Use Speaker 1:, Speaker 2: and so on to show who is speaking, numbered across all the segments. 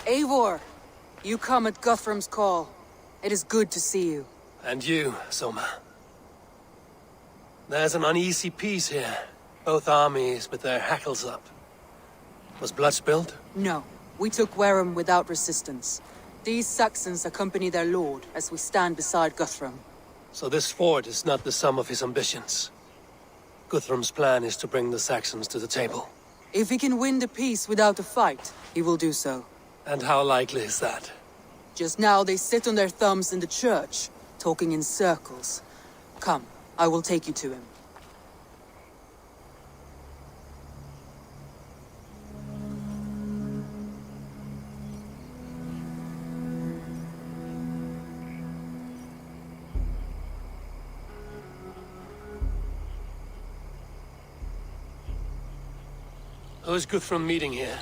Speaker 1: Eivor, you come at Guthrum's call. It is good to see you.
Speaker 2: And you, Soma. There's an uneasy peace here. Both armies with their hackles up. Was blood spilled?
Speaker 1: No, we took Wareham without resistance. These Saxons accompany their lord as we stand beside Guthrum.
Speaker 2: So this fort is not the sum of his ambitions. Guthrum's plan is to bring the Saxons to the table.
Speaker 1: If he can win the peace without a fight, he will do so.
Speaker 2: And how likely is that?
Speaker 1: Just now they sit on their thumbs in the church, talking in circles. Come, I will take you to him.
Speaker 2: Who is Guthrum meeting here?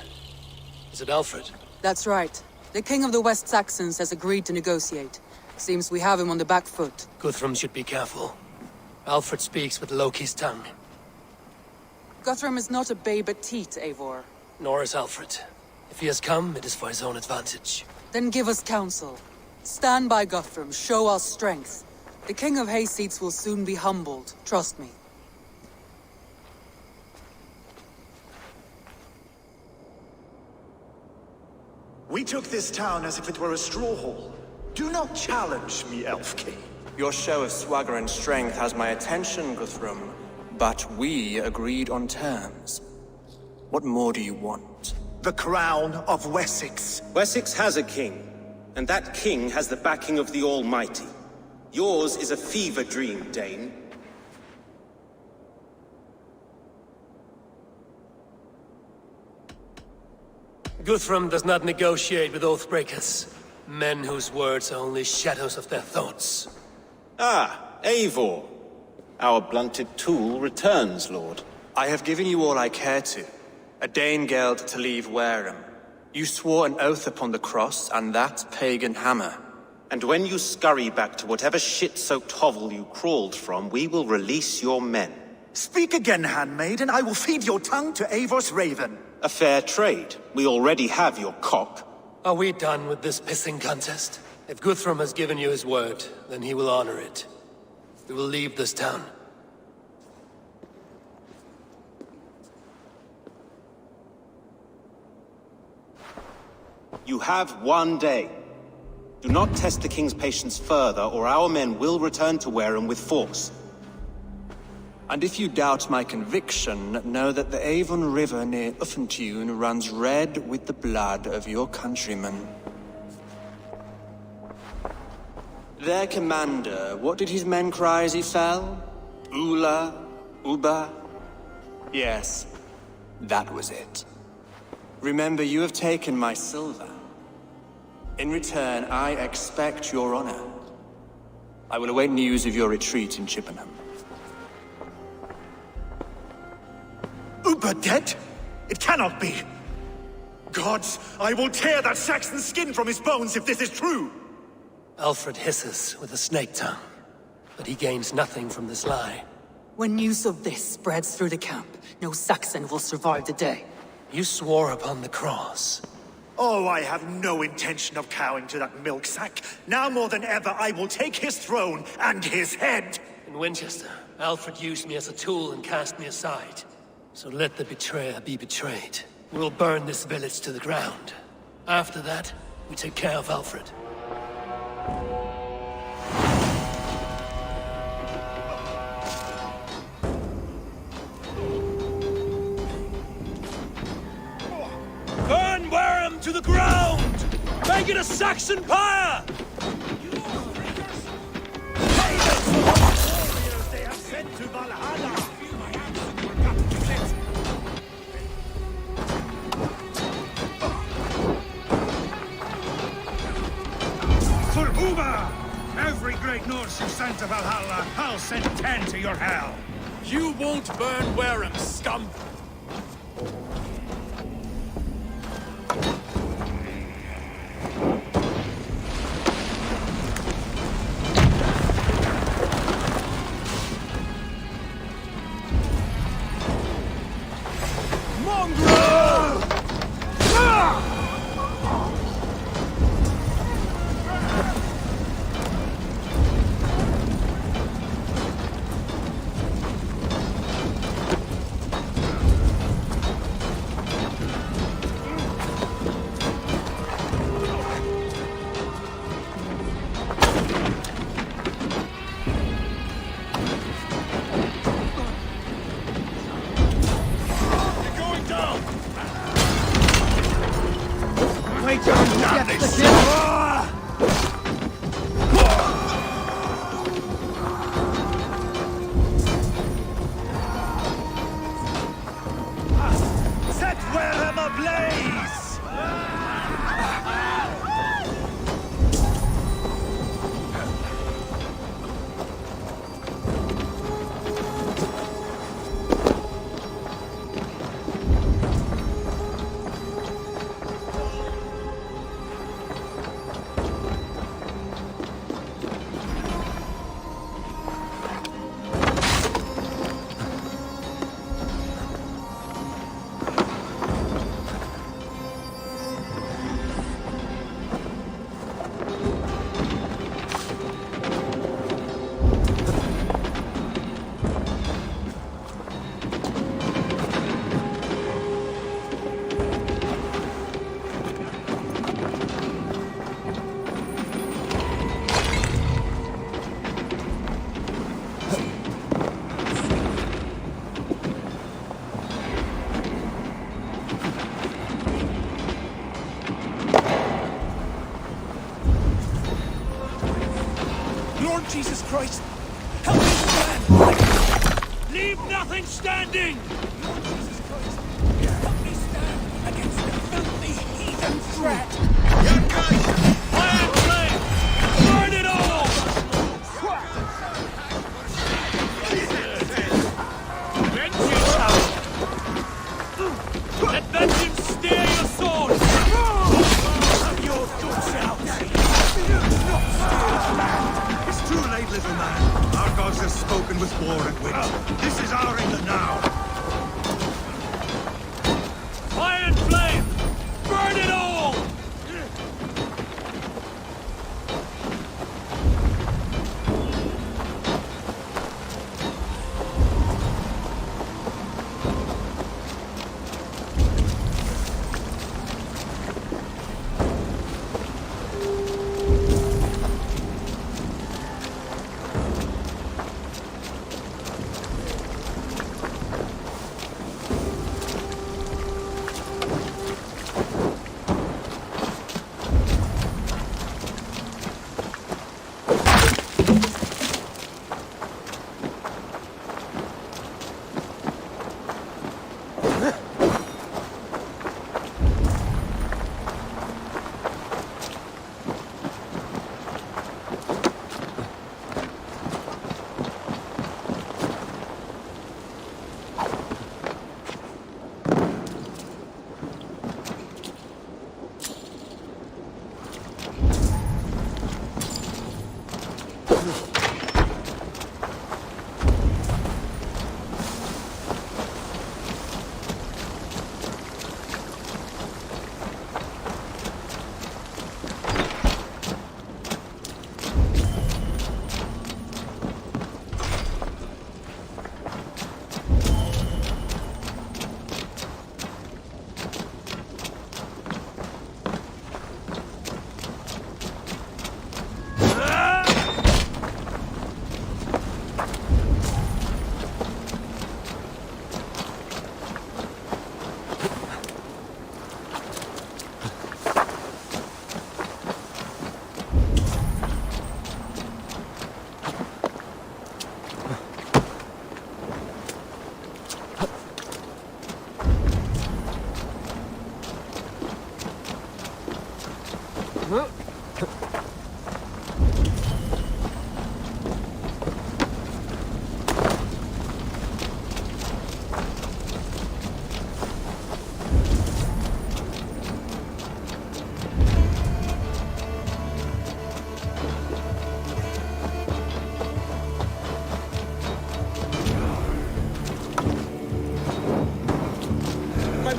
Speaker 2: Is it Alfred?
Speaker 1: That's right. The king of the West Saxons has agreed to negotiate. Seems we have him on the back foot.
Speaker 2: Guthrum should be careful. Alfred speaks with Loki's tongue.
Speaker 1: Guthrum is not a babe at teat, Eivor.
Speaker 2: Nor is Alfred. If he has come, it is for his own advantage.
Speaker 1: Then give us counsel. Stand by Guthrum, show our strength. The king of Hayseeds will soon be humbled, trust me.
Speaker 3: We took this town as if it were a straw hall. Do not challenge me, Elf King.
Speaker 4: Your show of swagger and strength has my attention, Guthrum. But we agreed on terms. What more do you want?
Speaker 3: The crown of Wessex.
Speaker 5: Wessex has a king, and that king has the backing of the Almighty. Yours is a fever dream, Dane.
Speaker 2: Guthrum does not negotiate with oathbreakers. Men whose words are only shadows of their thoughts.
Speaker 5: Ah, Eivor. Our blunted tool returns, Lord.
Speaker 4: I have given you all I care to. A Danegeld to leave Wareham. You swore an oath upon the cross, and that pagan hammer.
Speaker 5: And when you scurry back to whatever shit-soaked hovel you crawled from, we will release your men.
Speaker 3: Speak again, handmaid, and I will feed your tongue to Eivor's raven.
Speaker 5: A fair trade. We already have your cock.
Speaker 2: Are we done with this pissing contest? If Guthrum has given you his word, then he will honor it. We will leave this town.
Speaker 5: You have one day. Do not test the king's patience further, or our men will return to Wareham with force.
Speaker 4: And if you doubt my conviction, know that the Avon River near Uffentune runs red with the blood of your countrymen. Their commander, what did his men cry as he fell? Ula? Uba? Yes, that was it. Remember, you have taken my silver. In return, I expect your honor. I will await news of your retreat in Chippenham.
Speaker 3: Uber dead? It cannot be. Gods, I will tear that Saxon skin from his bones if this is true.
Speaker 2: Alfred hisses with a snake tongue, but he gains nothing from this lie.
Speaker 1: When news of this spreads through the camp, no Saxon will survive the day.
Speaker 2: You swore upon the cross.
Speaker 3: Oh, I have no intention of cowing to that milk sack. Now more than ever, I will take his throne and his head.
Speaker 2: In Winchester, Alfred used me as a tool and cast me aside. So let the betrayer be betrayed. We'll burn this village to the ground. After that, we take care of Alfred. Burn Wareham to the ground! Make it a Saxon pyre!
Speaker 3: Warriors they have sent to Valhalla.
Speaker 6: For Uber! Every great Norse you sent to Valhalla, I'll send 10 to your hell.
Speaker 7: You won't burn Wareham, scum!
Speaker 6: Traitor and damn this! Set Wareham ablaze!
Speaker 7: Lord Jesus Christ, help me stand! Leave nothing standing! Lord Jesus Christ, help me stand against the filthy heathen threat! Fire and flame! Burn it all! Vengeance out! Let vengeance steer your sword! Have your guts out!
Speaker 6: It's too late, little man. Our gods have spoken with war and wit. This is our England now.
Speaker 2: Fire and flame! Burn it all!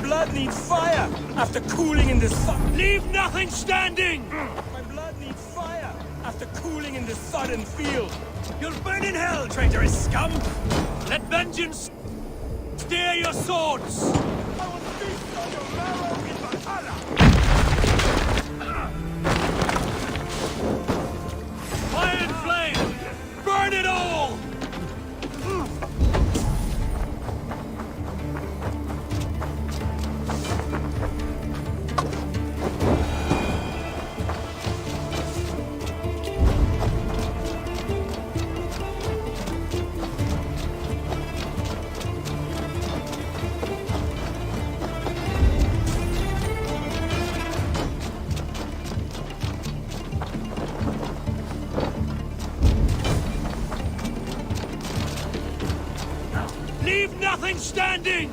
Speaker 7: blood needs fire after cooling in this Leave nothing standing! My blood needs fire after cooling in this sodden field. You'll burn in hell, traitorous scum! Let vengeance steer your swords! I will feast on your marrow in Valhalla! Fire and flame! Burn it all! nothing standing!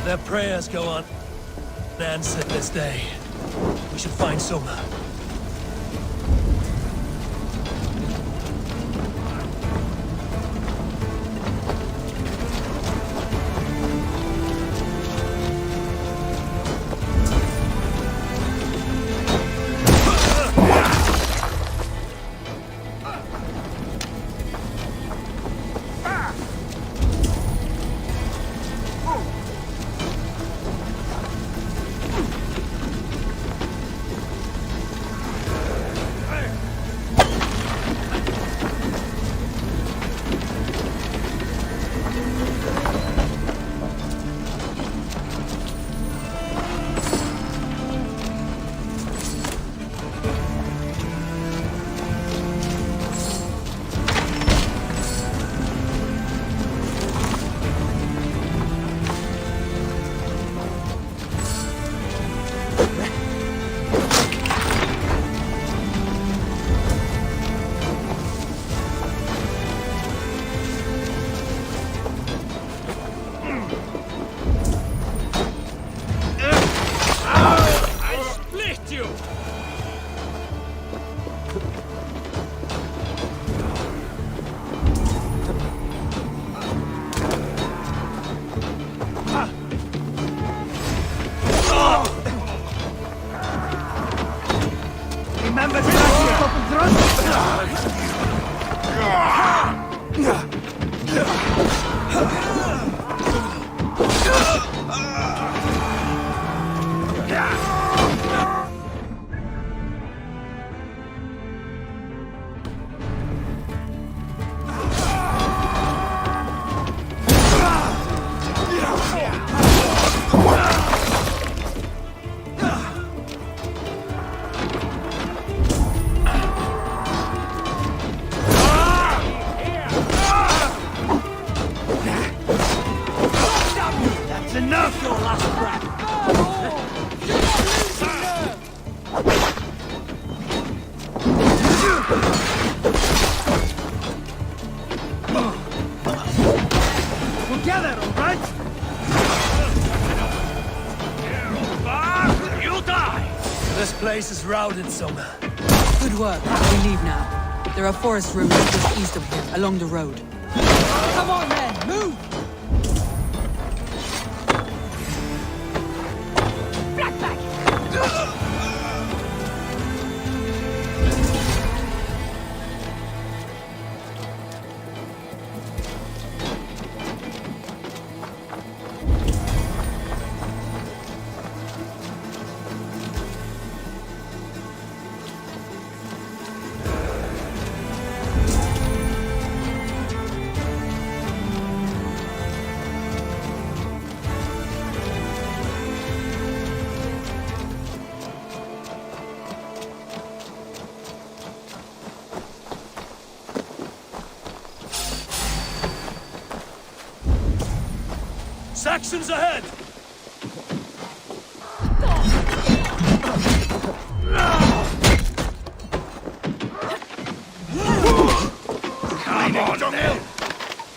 Speaker 2: Their prayers go on unanswered this day. We should find Soma. This place is routed, Soma.
Speaker 1: Good work. We leave now. There are forest ruins just east of here, along the road. Come on, men! Move!
Speaker 2: Saxons ahead!
Speaker 6: Come on, now!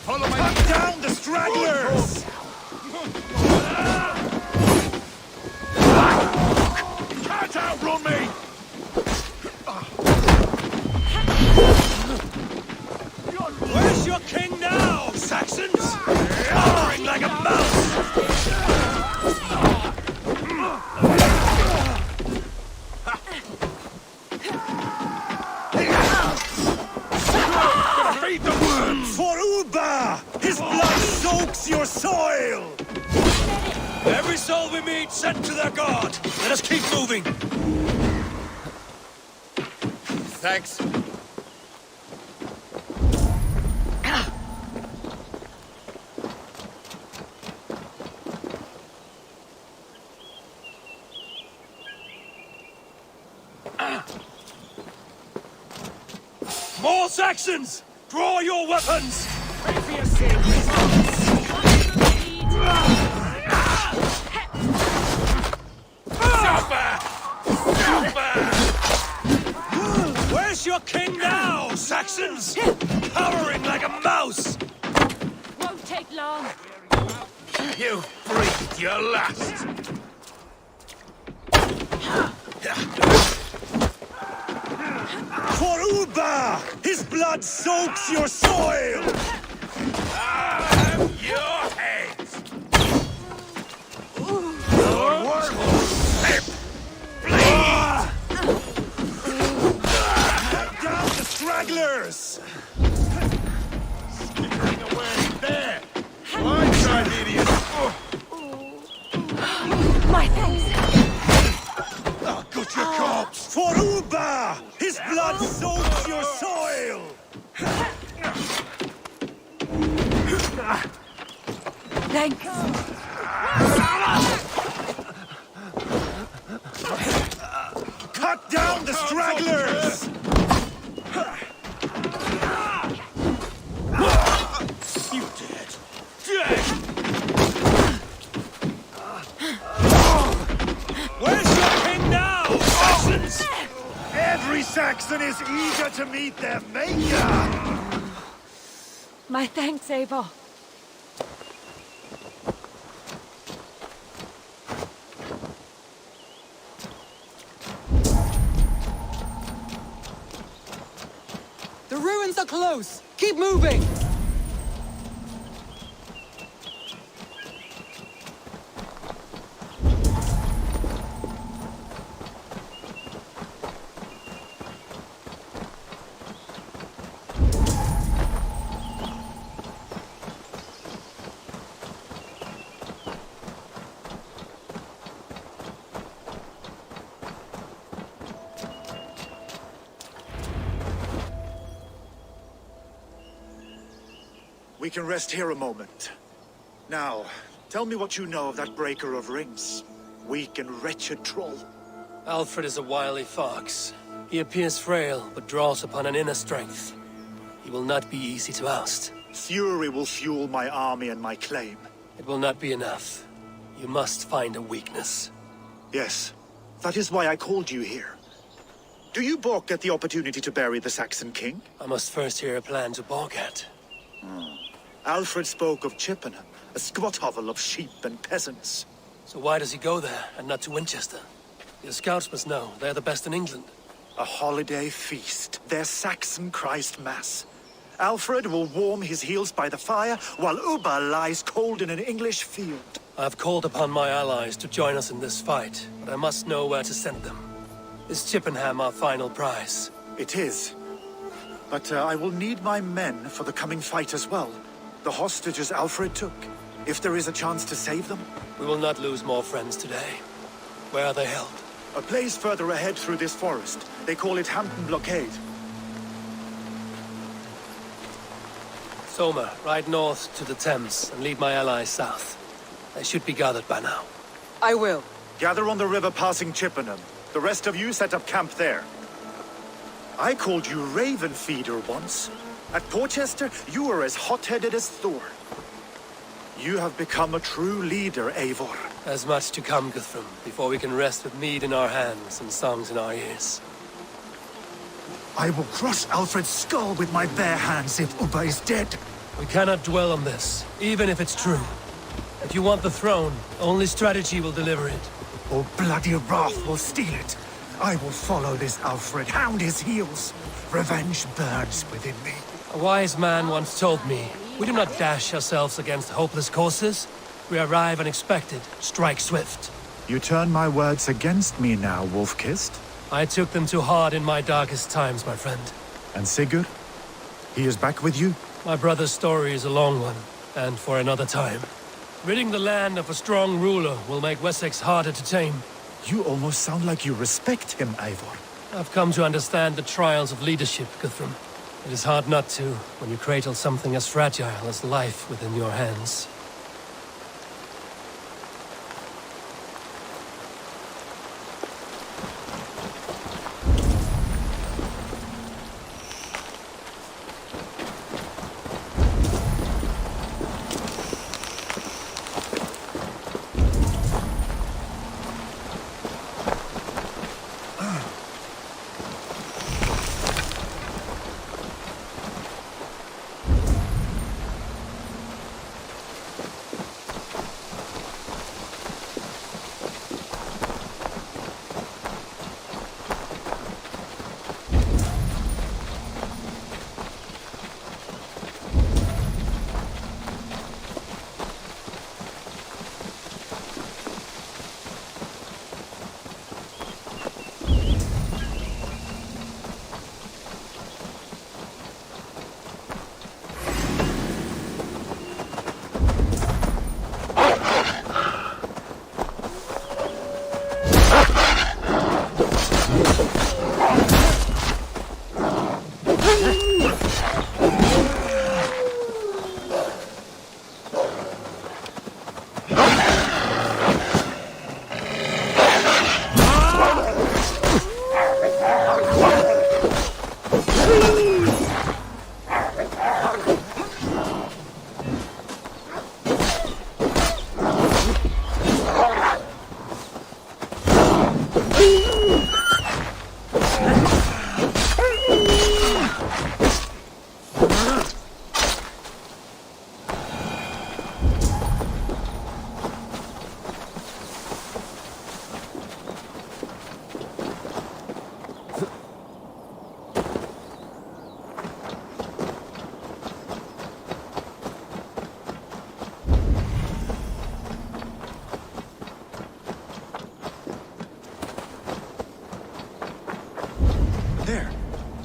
Speaker 6: Follow my lead.
Speaker 3: Down the stragglers!
Speaker 6: Can't outrun me!
Speaker 2: Where's your king now, Saxons? Roaring like a mouse!
Speaker 3: Feed the worms! For Uba! His blood soaks your soil!
Speaker 2: Every soul we meet sent to their god. Let us keep moving.
Speaker 3: Thanks.
Speaker 2: More Saxons! Draw your weapons! Where's your king now, Saxons?
Speaker 6: You breathed your last!
Speaker 3: For Uba! His blood soaks your soil!
Speaker 6: I'll have your heads! Your work will slip! Bleed!
Speaker 3: Down the stragglers!
Speaker 6: Skittering away there! I tried, idiot!
Speaker 8: My thanks.
Speaker 6: I'll gut your corpse!
Speaker 3: For Uba! His blood soaks your soil!
Speaker 8: Thanks.
Speaker 3: Cut down the stragglers!
Speaker 6: You dead! Dead!
Speaker 3: Where's your king now, Saxons? Every Saxon is eager to meet their maker!
Speaker 8: My thanks, Eivor.
Speaker 1: The ruins are close! Keep moving!
Speaker 3: We can rest here a moment. Now, tell me what you know of that breaker of rings. Weak and wretched troll.
Speaker 2: Alfred is a wily fox. He appears frail, but draws upon an inner strength. He will not be easy to oust.
Speaker 3: Fury will fuel my army and my claim.
Speaker 2: It will not be enough. You must find a weakness.
Speaker 3: Yes, that is why I called you here. Do you balk at the opportunity to bury the Saxon king?
Speaker 2: I must first hear a plan to balk at.
Speaker 3: Alfred spoke of Chippenham, a squat hovel of sheep and peasants.
Speaker 2: So why does he go there, and not to Winchester? Your scouts must know. They're the best in England.
Speaker 3: A holiday feast, their Saxon Christ Mass. Alfred will warm his heels by the fire, while Uba lies cold in an English field.
Speaker 2: I've called upon my allies to join us in this fight, but I must know where to send them. Is Chippenham our final prize?
Speaker 3: It is. But I will need my men for the coming fight as well. The hostages Alfred took. If there is a chance to save them.
Speaker 2: We will not lose more friends today. Where are they held?
Speaker 3: A place further ahead through this forest. They call it Hampton Blockade.
Speaker 2: Somer, ride north to the Thames and lead my allies south. They should be gathered by now.
Speaker 1: I will.
Speaker 3: Gather on the river passing Chippenham. The rest of you set up camp there. I called you Raven Feeder once. At Porchester, you were as hot-headed as Thor. You have become a true leader, Eivor.
Speaker 2: There's much to come, Guthrum, before we can rest with mead in our hands and songs in our ears.
Speaker 3: I will crush Alfred's skull with my bare hands if Uba is dead.
Speaker 2: We cannot dwell on this, even if it's true. If you want the throne, only strategy will deliver it.
Speaker 3: Or bloody wrath will steal it. I will follow this Alfred, hound his heels. Revenge burns within me.
Speaker 2: A wise man once told me, we do not dash ourselves against hopeless courses. We arrive unexpected, strike swift.
Speaker 3: You turn my words against me now, Wolf-Kissed.
Speaker 2: I took them too hard in my darkest times, my friend.
Speaker 3: And Sigurd? He is back with you?
Speaker 2: My brother's story is a long one, and for another time. Ridding the land of a strong ruler will make Wessex harder to tame.
Speaker 3: You almost sound like you respect him, Eivor.
Speaker 2: I've come to understand the trials of leadership, Guthrum. It is hard not to, when you cradle something as fragile as life within your hands.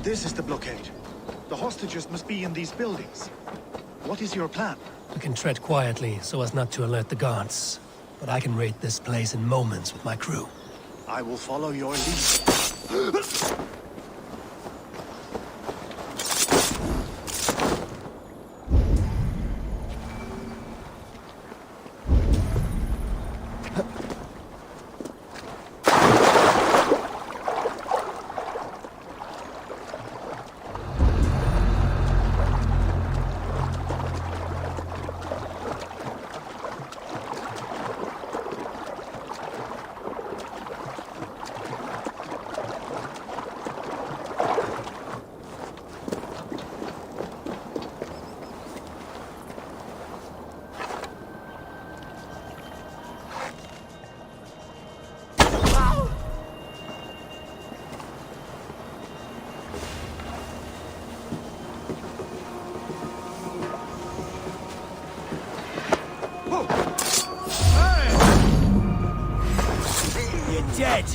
Speaker 3: This is the blockade. The hostages must be in these buildings. What is your plan?
Speaker 2: We can tread quietly so as not to alert the guards. But I can raid this place in moments with my crew.
Speaker 3: I will follow your lead.
Speaker 7: You're dead!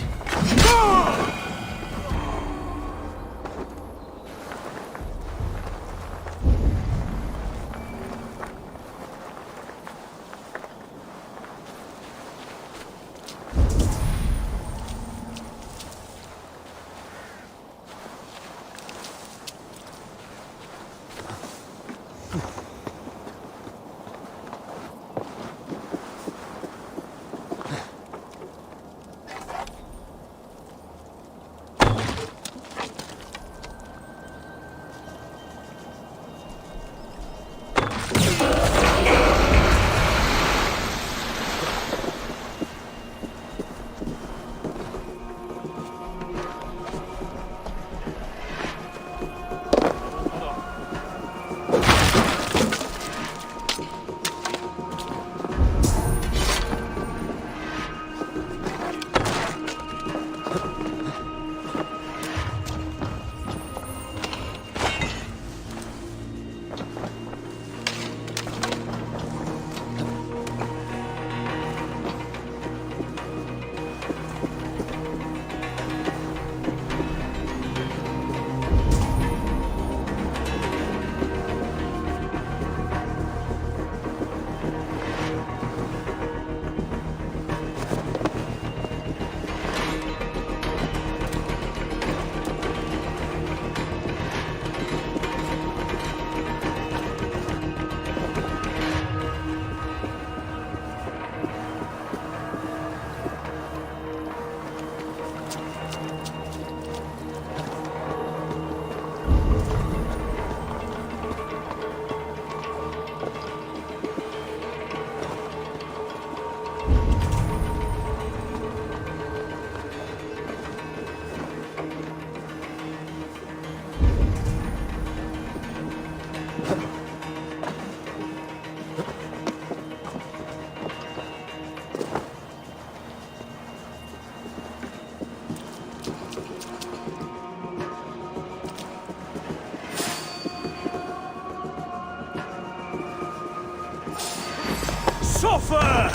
Speaker 7: Suffer!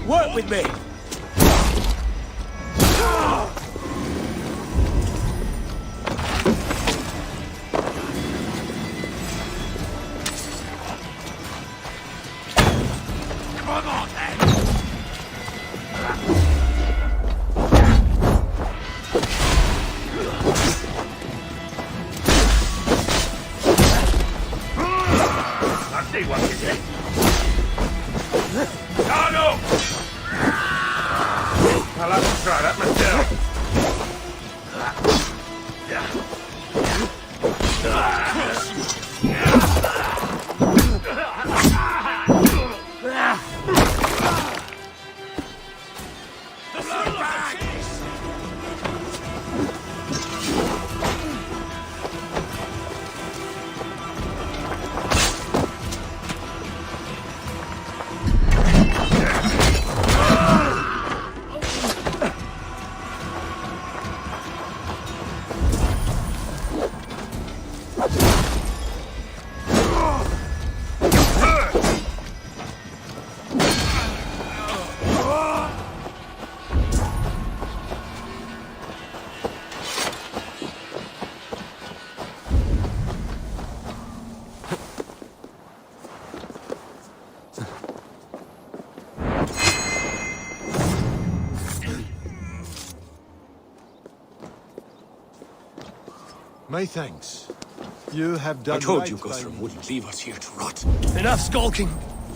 Speaker 7: Work with me! Come on then! See what you did. No! I'll have to try that myself.
Speaker 9: My thanks. You have done
Speaker 7: I told
Speaker 9: right
Speaker 7: you
Speaker 9: by
Speaker 7: Guthrum
Speaker 9: me.
Speaker 7: wouldn't leave us here to rot.
Speaker 2: Enough skulking!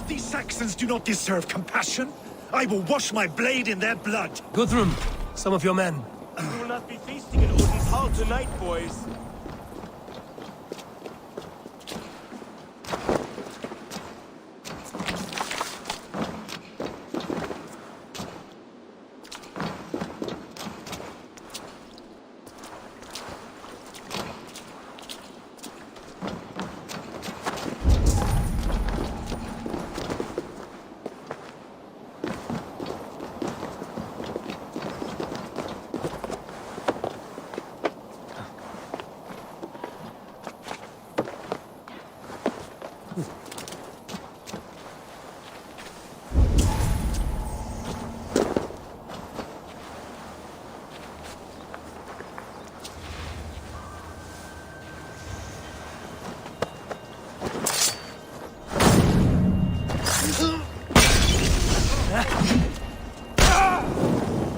Speaker 3: These Saxons do not deserve compassion. I will wash my blade in their blood.
Speaker 2: Guthrum, some of your men.
Speaker 7: We will not be feasting in Odin's hall tonight, boys.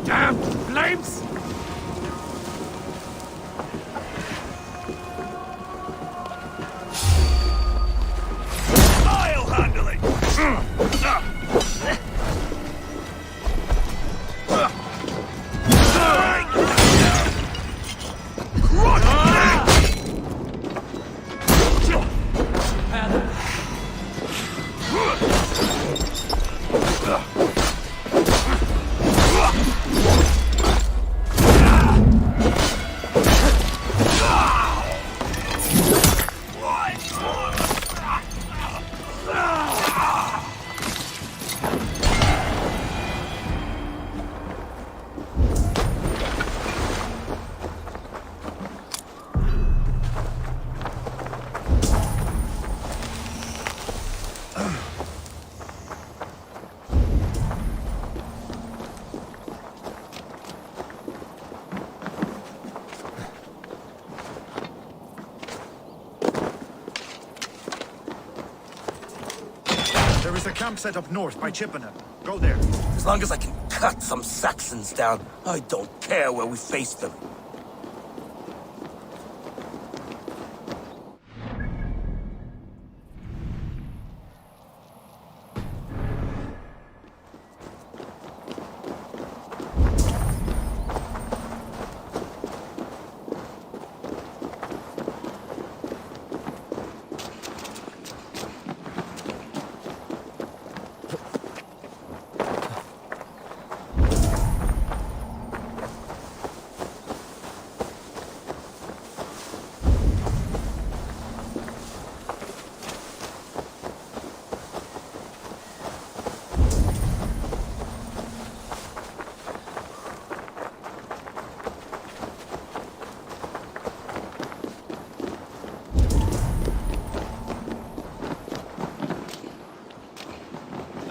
Speaker 6: Damn flames! I'll handle it!
Speaker 3: There is a camp set up north by Chippenham. Go there.
Speaker 7: As long as I can cut some Saxons down, I don't care where we face them.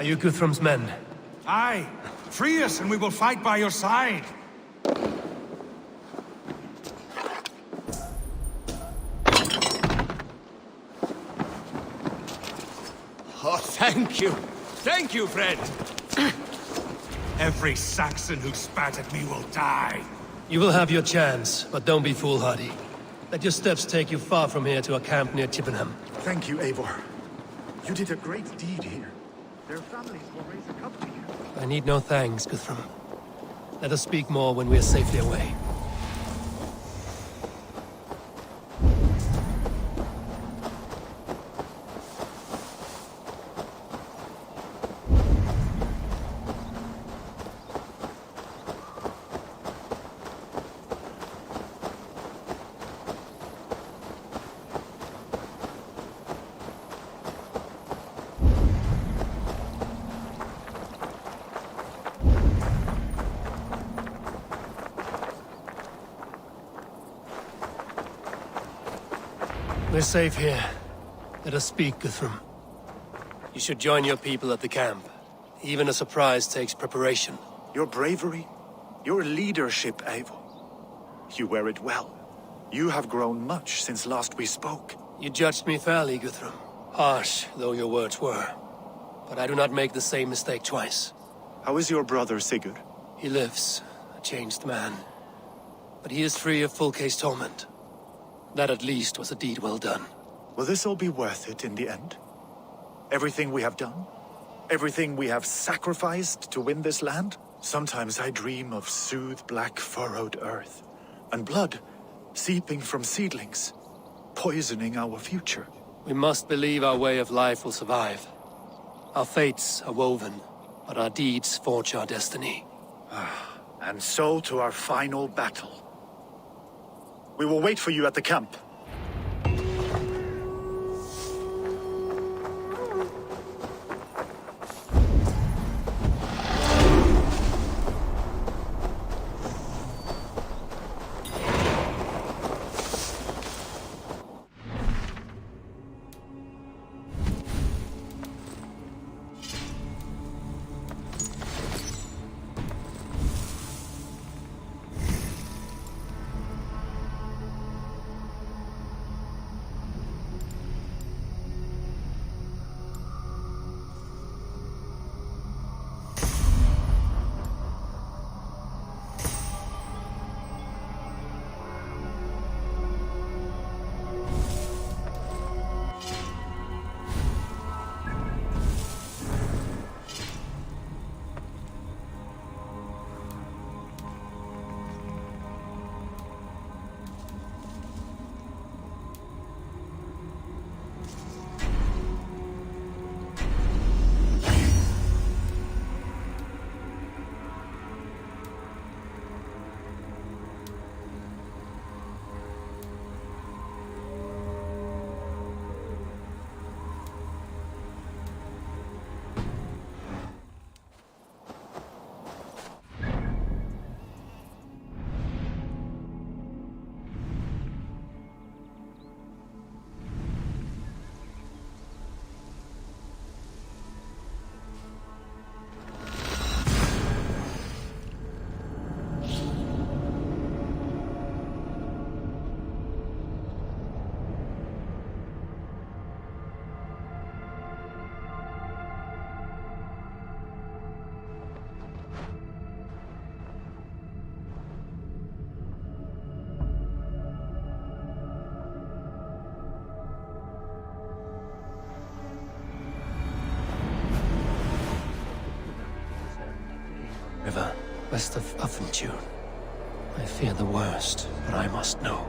Speaker 2: Are you Guthrum's men?
Speaker 6: Aye. Free us and we will fight by your side.
Speaker 7: Oh, thank you. Thank you, friend.
Speaker 6: Every Saxon who spat at me will die.
Speaker 2: You will have your chance, but don't be foolhardy. Let your steps take you far from here to a camp near Chippenham.
Speaker 3: Thank you, Eivor. You did a great deed here. Their families will raise a cup to you.
Speaker 2: I need no thanks, Guthrum. Let us speak more when we are safely away. We're safe here. Let us speak, Guthrum. You should join your people at the camp. Even a surprise takes preparation.
Speaker 3: Your bravery, your leadership, Eivor. You wear it well. You have grown much since last we spoke.
Speaker 2: You judged me fairly, Guthrum. Harsh though your words were. But I do not make the same mistake twice.
Speaker 3: How is your brother, Sigurd?
Speaker 2: He lives, a changed man. But he is free of full case torment. That at least was a deed well done.
Speaker 3: Will this all be worth it in the end? Everything we have done? Everything we have sacrificed to win this land? Sometimes I dream of soothed black furrowed earth, and blood seeping from seedlings, poisoning our future.
Speaker 2: We must believe our way of life will survive. Our fates are woven, but our deeds forge our destiny.
Speaker 3: And so to our final battle. We will wait for you at the camp.
Speaker 2: River, west of Uffentune. I fear the worst, but I must know.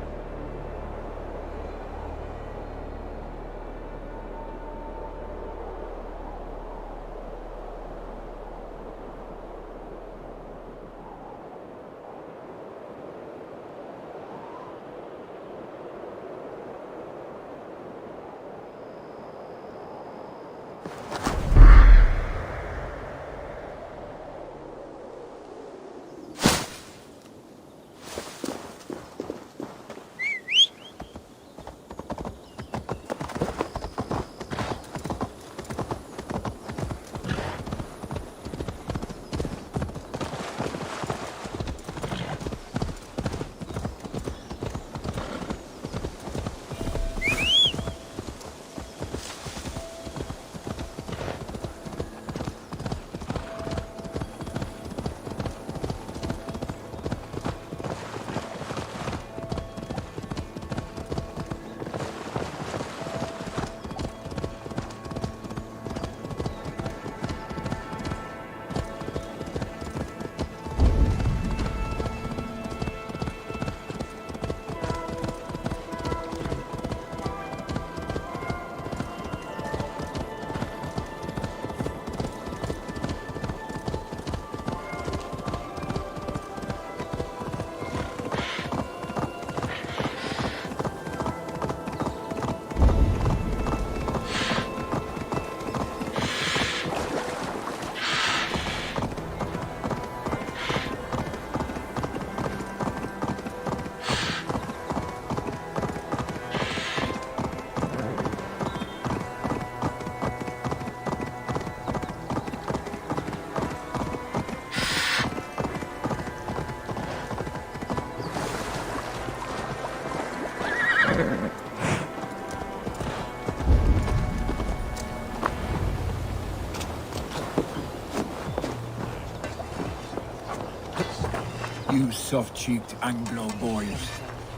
Speaker 6: You soft-cheeked Anglo boys.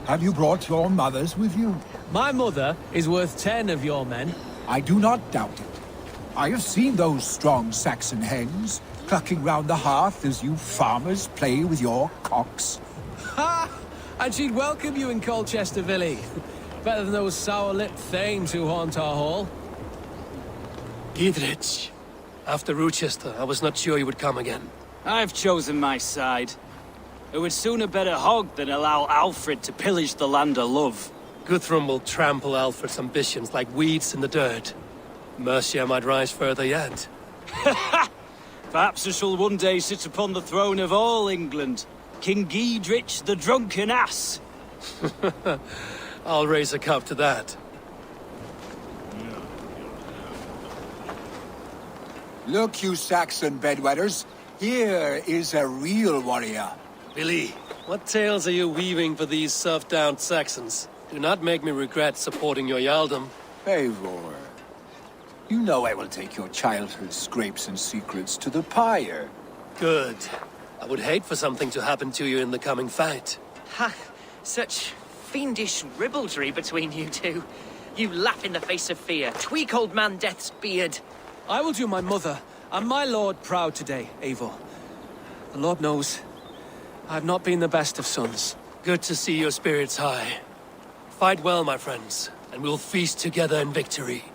Speaker 10: Have you brought your mothers with you?
Speaker 7: My mother is worth 10 of your men.
Speaker 10: I do not doubt it. I have seen those strong Saxon hens clucking round the hearth as you farmers play with your cocks.
Speaker 7: Ha! And she'd welcome you in Colchester, Villy. Better than those sour-lipped thanes who haunt our hall.
Speaker 2: Gidrich. After Rochester, I was not sure you would come again.
Speaker 11: I've chosen my side. It would sooner bet a hog than allow Alfred to pillage the land of love.
Speaker 2: Guthrum will trample Alfred's ambitions like weeds in the dirt. Mercia might rise further yet.
Speaker 11: Perhaps I shall one day sit upon the throne of all England. King Giedrich the drunken ass.
Speaker 2: I'll raise a cup to that.
Speaker 10: Look, you Saxon bedwetters. Here is a real warrior.
Speaker 2: Billy, what tales are you weaving for these soft-down Saxons? Do not make me regret supporting your Jarldom.
Speaker 10: Eivor, you know I will take your childhood scrapes and secrets to the pyre.
Speaker 2: Good. I would hate for something to happen to you in the coming fight.
Speaker 12: Ha! Such fiendish ribaldry between you two. You laugh in the face of fear, tweak old man Death's beard.
Speaker 7: I will do my mother and my lord proud today, Eivor. The Lord knows, I've not been the best of sons.
Speaker 2: Good to see your spirits high. Fight well, my friends, and we'll feast together in victory.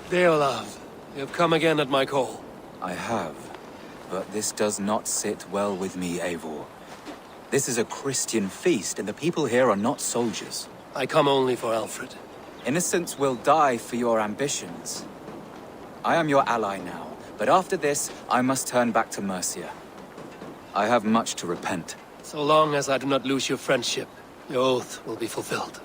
Speaker 2: Deolav, you have come again at my call.
Speaker 13: I have, but this does not sit well with me, Eivor. This is a Christian feast, and the people here are not soldiers.
Speaker 2: I come only for Alfred.
Speaker 13: Innocents will die for your ambitions. I am your ally now, but after this, I must turn back to Mercia. I have much to repent.
Speaker 2: So long as I do not lose your friendship, your oath will be fulfilled.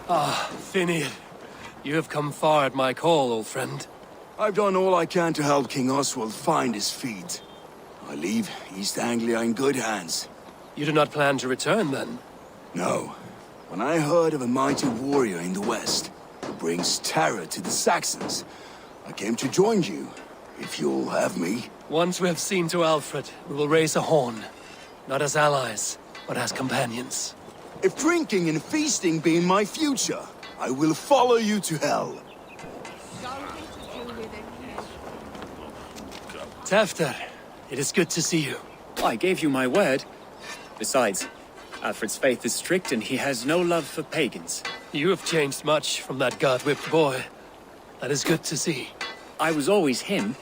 Speaker 2: Ah, Finir. You have come far at my call, old friend.
Speaker 6: I've done all I can to help King Oswald find his feet. I leave East Anglia in good hands.
Speaker 2: You do not plan to return, then?
Speaker 6: No. When I heard of a mighty warrior in the west who brings terror to the Saxons, I came to join you, if you'll have me.
Speaker 2: Once we have seen to Alfred, we will raise a horn. Not as allies, but as companions.
Speaker 6: If drinking and feasting be in my future, I will follow you to hell.
Speaker 2: Tefter, it is good to see you.
Speaker 14: I gave you my word. Besides, Alfred's faith is strict and he has no love for pagans.
Speaker 2: You have changed much from that god-whipped boy. That is good to see.
Speaker 14: I was always him,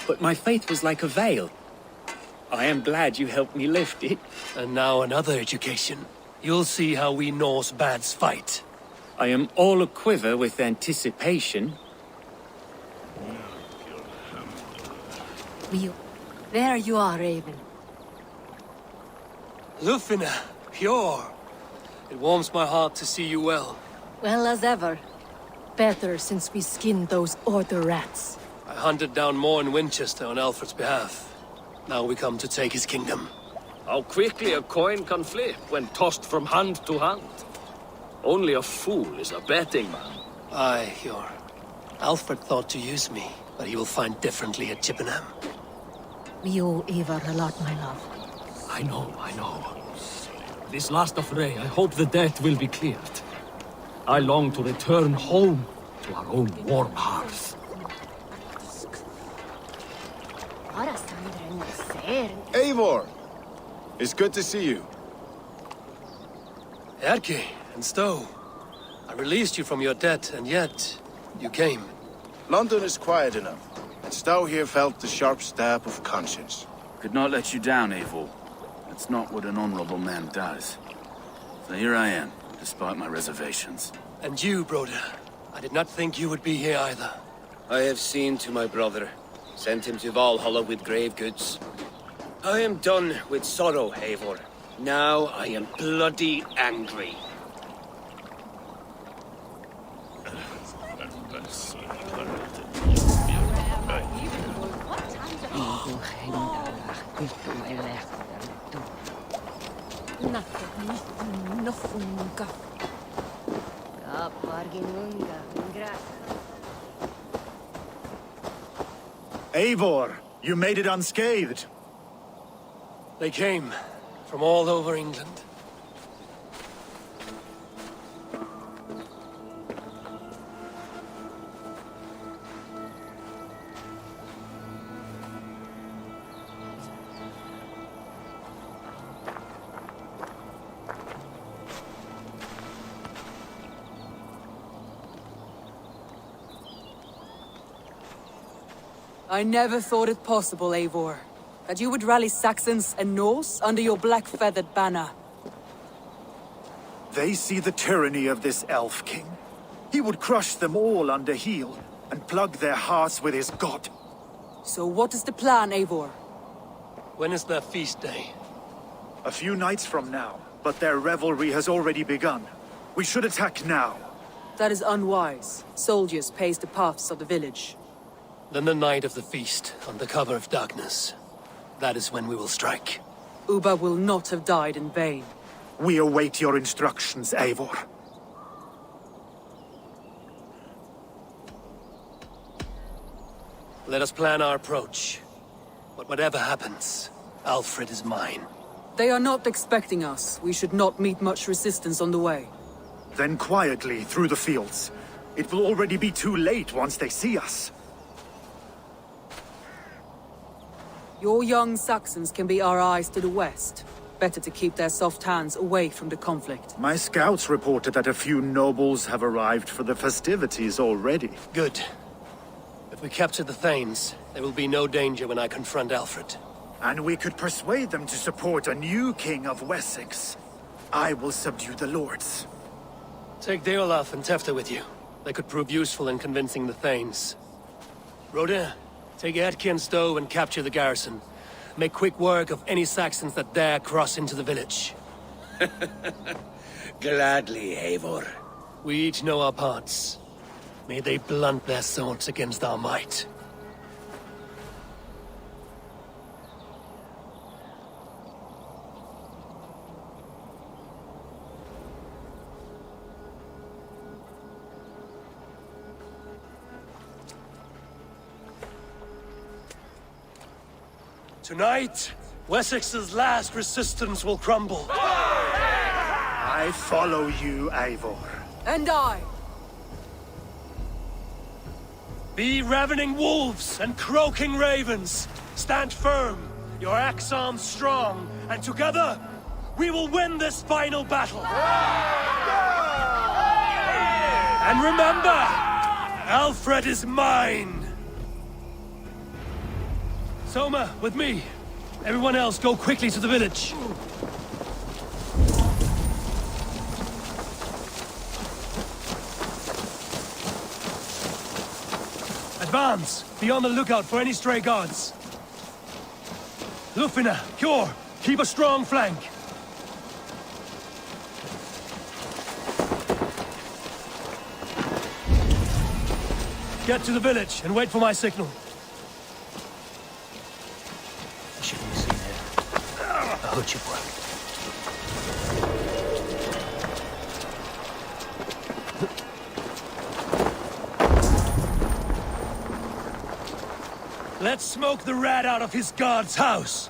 Speaker 14: but my faith was like a veil. I am glad you helped me lift it.
Speaker 2: And now another education. You'll see how we Norse bads fight.
Speaker 14: I am all aquiver with anticipation.
Speaker 8: There you are, Raven.
Speaker 2: Lufina, pure. It warms my heart to see you well.
Speaker 8: Well as ever. Better since we skinned those Order rats.
Speaker 2: I hunted down more in Winchester on Alfred's behalf. Now we come to take his kingdom.
Speaker 15: How quickly a coin can flip when tossed from hand to hand. Only a fool is a betting man.
Speaker 2: Aye, Hjor. Alfred thought to use me, but he will find differently at Chippenham.
Speaker 8: We owe Eivor a lot, my love.
Speaker 15: I know. This last affray, I hope the debt will be cleared. I long to return home to our own warm hearth.
Speaker 16: Eivor! It's good to see you.
Speaker 2: Erke and Stowe. I released you from your debt, and yet you came.
Speaker 16: London is quiet enough, and Stowe here felt the sharp stab of conscience.
Speaker 17: Could not let you down, Eivor. That's not what an honorable man does. So here I am, despite my reservations.
Speaker 2: And you, Broder. I did not think you would be here either.
Speaker 18: I have seen to my brother. Sent him to Valhalla with grave goods. I am done with sorrow, Eivor. Now I am bloody angry.
Speaker 3: Eivor, you made it unscathed.
Speaker 2: They came from all over England.
Speaker 1: I never thought it possible, Eivor, that you would rally Saxons and Norse under your black-feathered banner.
Speaker 3: They see the tyranny of this elf king. He would crush them all under heel and plug their hearts with his god.
Speaker 1: So what is the plan, Eivor?
Speaker 2: When is their feast day?
Speaker 3: A few nights from now, but their revelry has already begun. We should attack now.
Speaker 1: That is unwise. Soldiers pace the paths of the village.
Speaker 2: Then the night of the feast, under cover of darkness. That is when we will strike.
Speaker 1: Ubba will not have died in vain.
Speaker 3: We await your instructions, Eivor.
Speaker 2: Let us plan our approach. But whatever happens, Alfred is mine.
Speaker 1: They are not expecting us. We should not meet much resistance on the way.
Speaker 3: Then quietly through the fields. It will already be too late once they see us.
Speaker 1: Your young Saxons can be our eyes to the west. Better to keep their soft hands away from the conflict.
Speaker 3: My scouts reported that a few nobles have arrived for the festivities already.
Speaker 2: Good. If we capture the Thanes, there will be no danger when I confront Alfred.
Speaker 3: And we could persuade them to support a new king of Wessex. I will subdue the lords.
Speaker 2: Take Deolaf and Tefta with you. They could prove useful in convincing the Thanes. Rodin, take Edki and Stowe and capture the garrison. Make quick work of any Saxons that dare cross into the village.
Speaker 18: Gladly, Eivor.
Speaker 2: We each know our parts. May they blunt their swords against our might. Tonight, Wessex's last resistance will crumble.
Speaker 3: I follow you, Eivor.
Speaker 1: And I.
Speaker 2: Be ravening wolves and croaking ravens. Stand firm, your axe arms strong, and together, we will win this final battle. And remember, Alfred is mine. Soma, with me. Everyone else, go quickly to the village. Advance! Be on the lookout for any stray guards. Lufina, Kjor, keep a strong flank. Get to the village and wait for my signal. I heard you work. Let's smoke the rat out of his guard's house.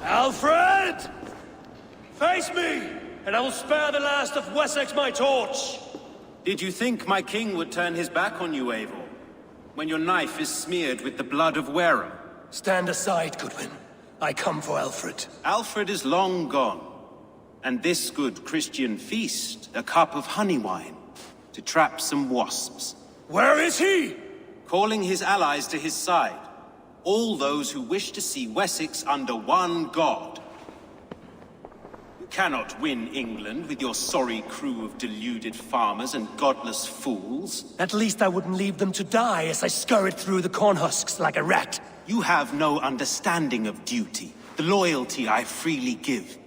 Speaker 2: Alfred! Face me, and I will spare the last of Wessex my torch!
Speaker 5: Did you think my king would turn his back on you, Eivor? When your knife is smeared with the blood of Wareham?
Speaker 2: Stand aside, Goodwin. I come for Alfred.
Speaker 5: Alfred is long gone. And this good Christian feast, a cup of honey wine, to trap some wasps.
Speaker 2: Where is he?
Speaker 5: Calling his allies to his side. All those who wish to see Wessex under one god. You cannot win England with your sorry crew of deluded farmers and godless fools.
Speaker 2: At least I wouldn't leave them to die as I scurried through the corn husks like a rat.
Speaker 5: You have no understanding of duty, the loyalty I freely give.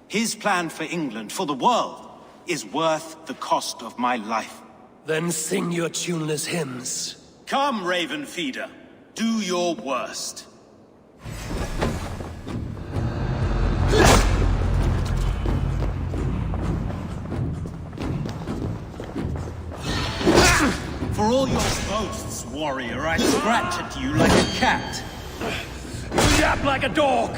Speaker 5: His plan for England, for the world, is worth the cost of my life.
Speaker 2: Then sing your tuneless hymns.
Speaker 5: Come, Raven Feeder. Do your worst. For all your boasts, warrior, I scratch at you like a cat.
Speaker 2: You yap like a dog!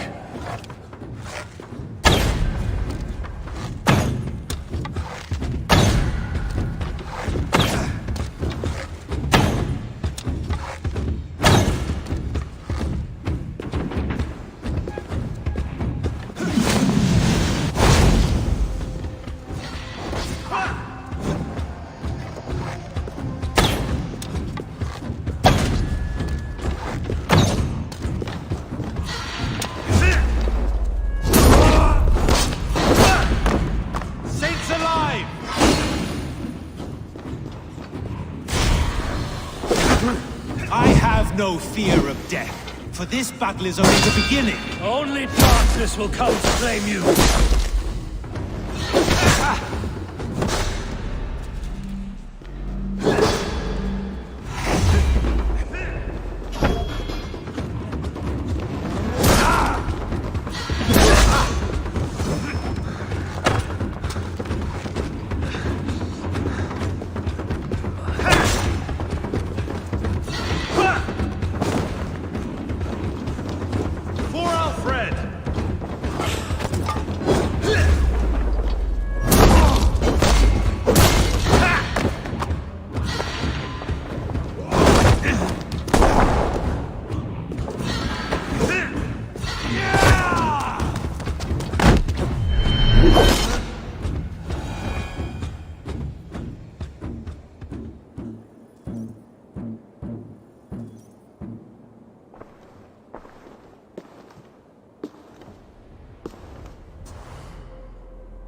Speaker 5: No fear of death, for this battle is only the beginning.
Speaker 2: Only darkness will come to claim you.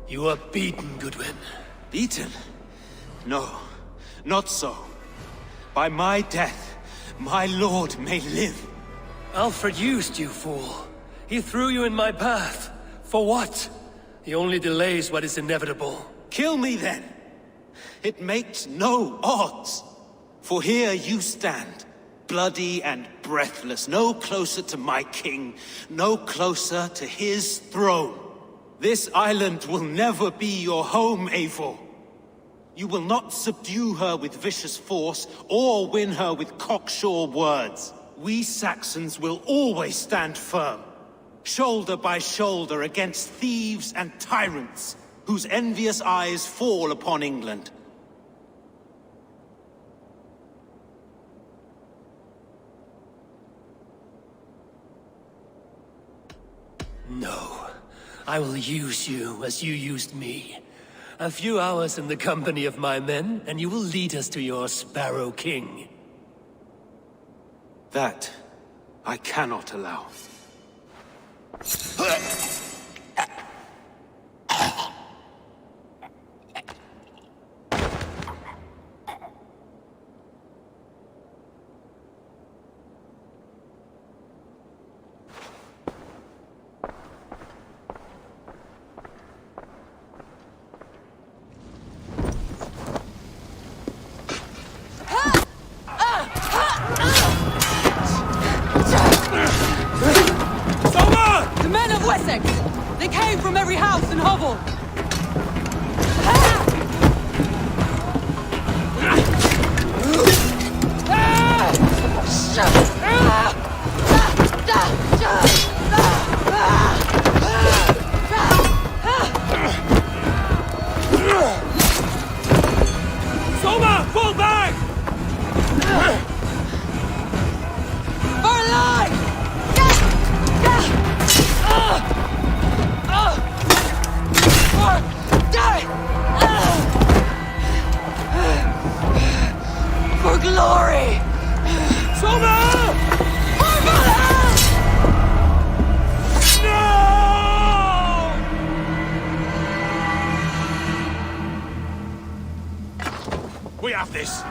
Speaker 2: You are beaten, Goodwin.
Speaker 5: Beaten? No, not so. By my death, my lord may live.
Speaker 2: Alfred used you, fool. He threw you in my path. For what? He only delays what is inevitable.
Speaker 5: Kill me then. It makes no odds. For here you stand, bloody and breathless, no closer to my king, no closer to his throne. This island will never be your home, Eivor. You will not subdue her with vicious force, or win her with cocksure words. We Saxons will always stand firm, shoulder by shoulder against thieves and tyrants, whose envious eyes fall upon England.
Speaker 2: No. I will use you as you used me. A few hours in the company of my men, and you will lead us to your Sparrow King.
Speaker 5: That I cannot allow.
Speaker 1: Wessex! They came from every house and hovel!
Speaker 7: this.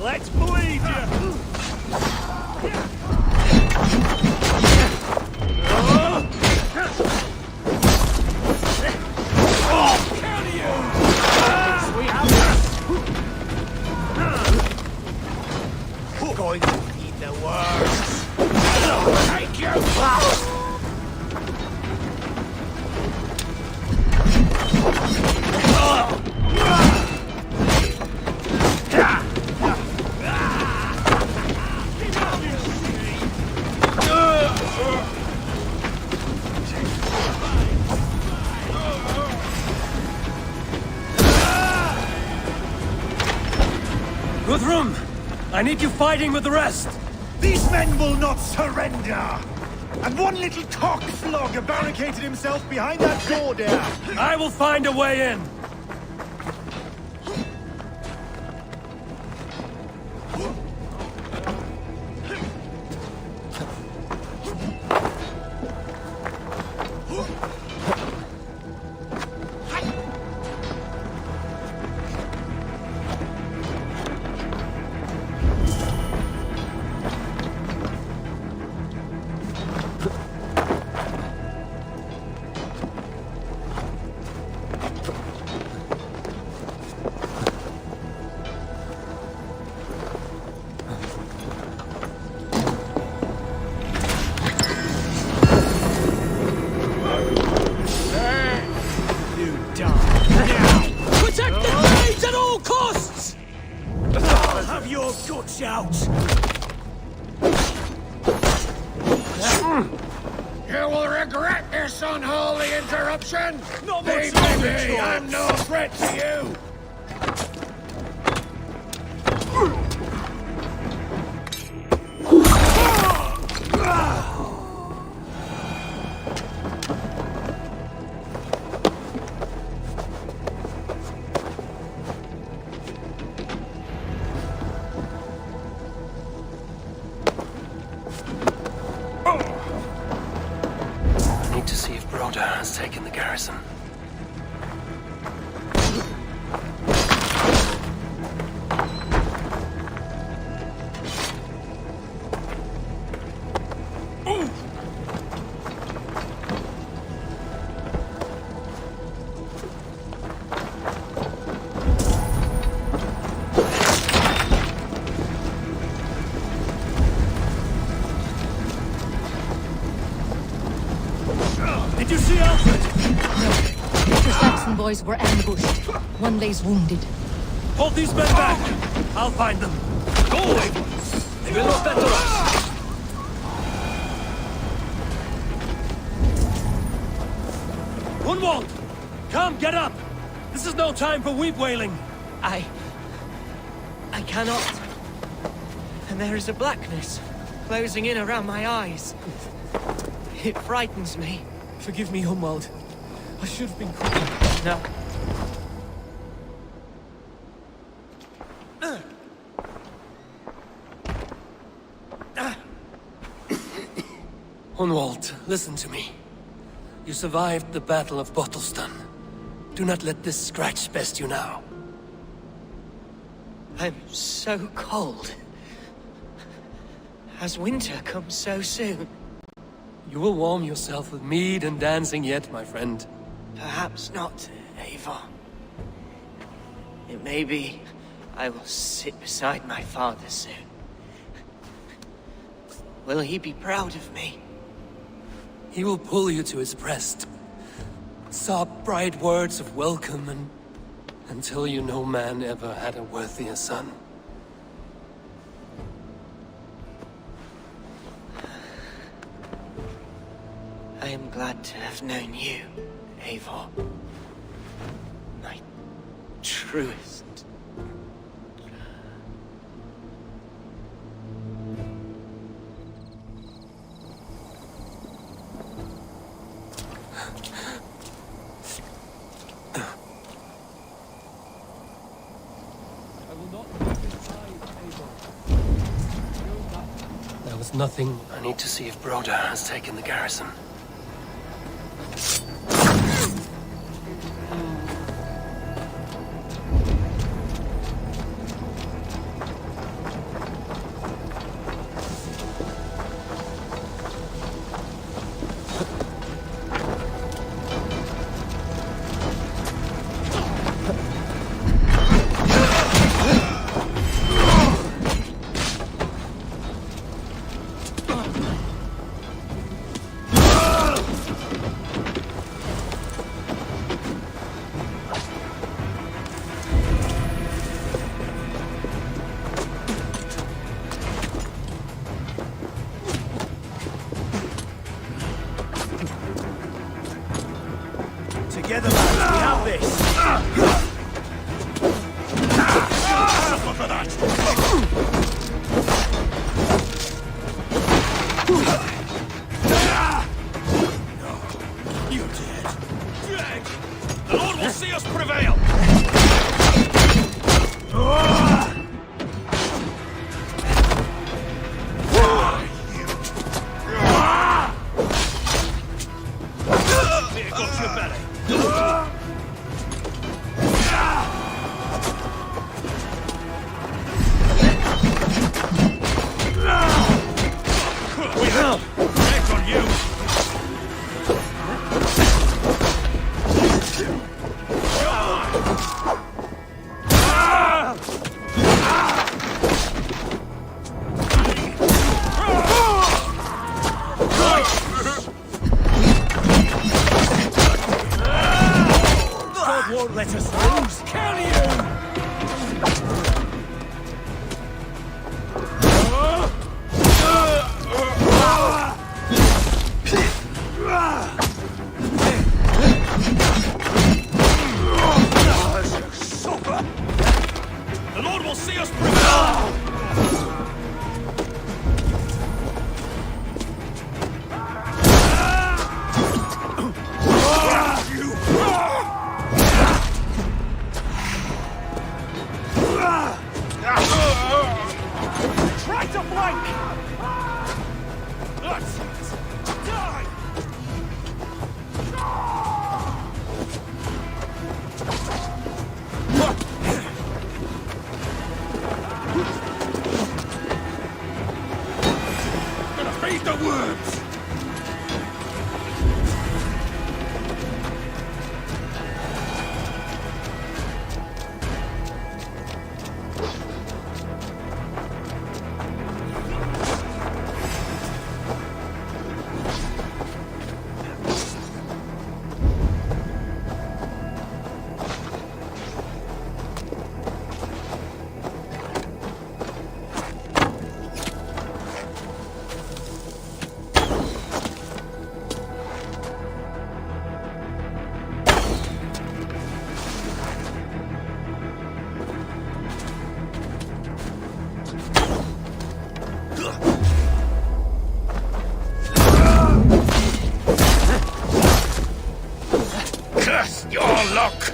Speaker 7: Let's bleed you. Going to eat the worst. Take you!
Speaker 2: Guthrum! I need you fighting with the rest!
Speaker 3: These men will not surrender! And one little cockflogger barricaded himself behind that door there!
Speaker 2: I will find a way in!
Speaker 7: Protect the blades at all costs! I'll have your guts out!
Speaker 19: You will regret this unholy interruption!
Speaker 7: Not much
Speaker 19: Leave
Speaker 7: longer,
Speaker 19: me, I'm no threat to you!
Speaker 2: I need to see if Broda has taken the garrison.
Speaker 7: Did you see Alfred?
Speaker 8: The Saxon boys were ambushed. One lays wounded.
Speaker 2: Hold these men back! I'll find them. Go away! They will not better us! Gunwald! Come, get up! This is no time for weep wailing!
Speaker 12: I cannot. And there is a blackness closing in around my eyes. It frightens me.
Speaker 2: Forgive me, Humwald. I should have been quicker.
Speaker 12: No.
Speaker 2: Hunwald, listen to me. You survived the Battle of Bottleston. Do not let this scratch best you now.
Speaker 12: I'm so cold. Has winter come so soon?
Speaker 2: You will warm yourself with mead and dancing yet, my friend.
Speaker 12: Perhaps not, Eivor. It may be I will sit beside my father soon. Will he be proud of me?
Speaker 2: He will pull you to his breast, sob bright words of welcome, and until you no man ever had a worthier son.
Speaker 12: I am glad to have known you, Eivor. My truest.
Speaker 2: There was nothing. I need to see if Broda has taken the garrison.
Speaker 7: Together, lads, we have this! Suffer for that! You're dead. Dead! The Lord will see us prevail! Here goes your belly. We will! Next on you! God won't let us lose! Kill you! The Lord will see us prevail! Try to flank! That's it! Die! Gonna feed the worms! Curse your luck!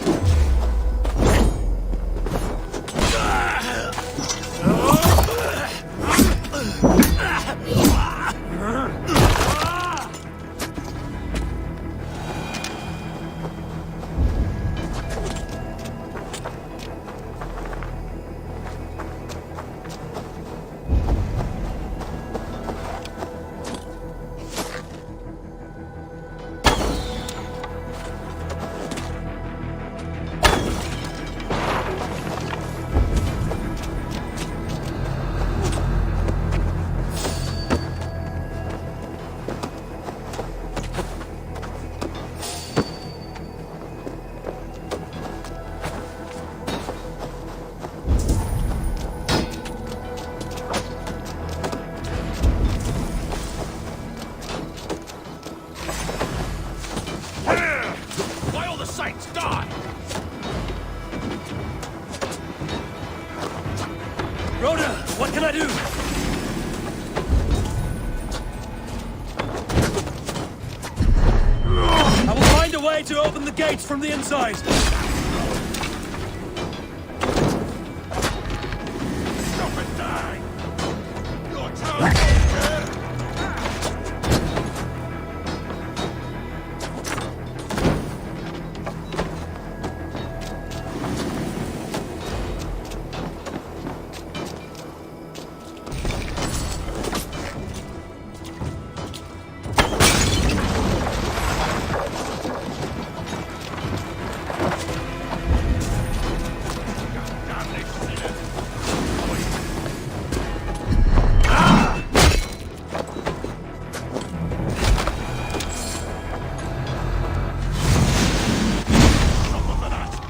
Speaker 7: By all the saints, die! Rhoda, what can I do? I will find a way to open the gates from the inside. Stop and die! Your time!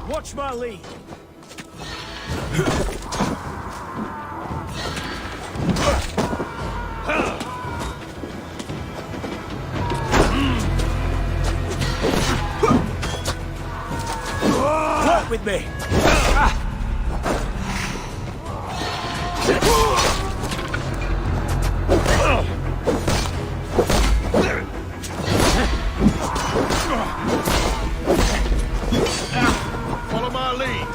Speaker 7: Watch my lead.
Speaker 2: Fight with me!
Speaker 19: Follow my lead.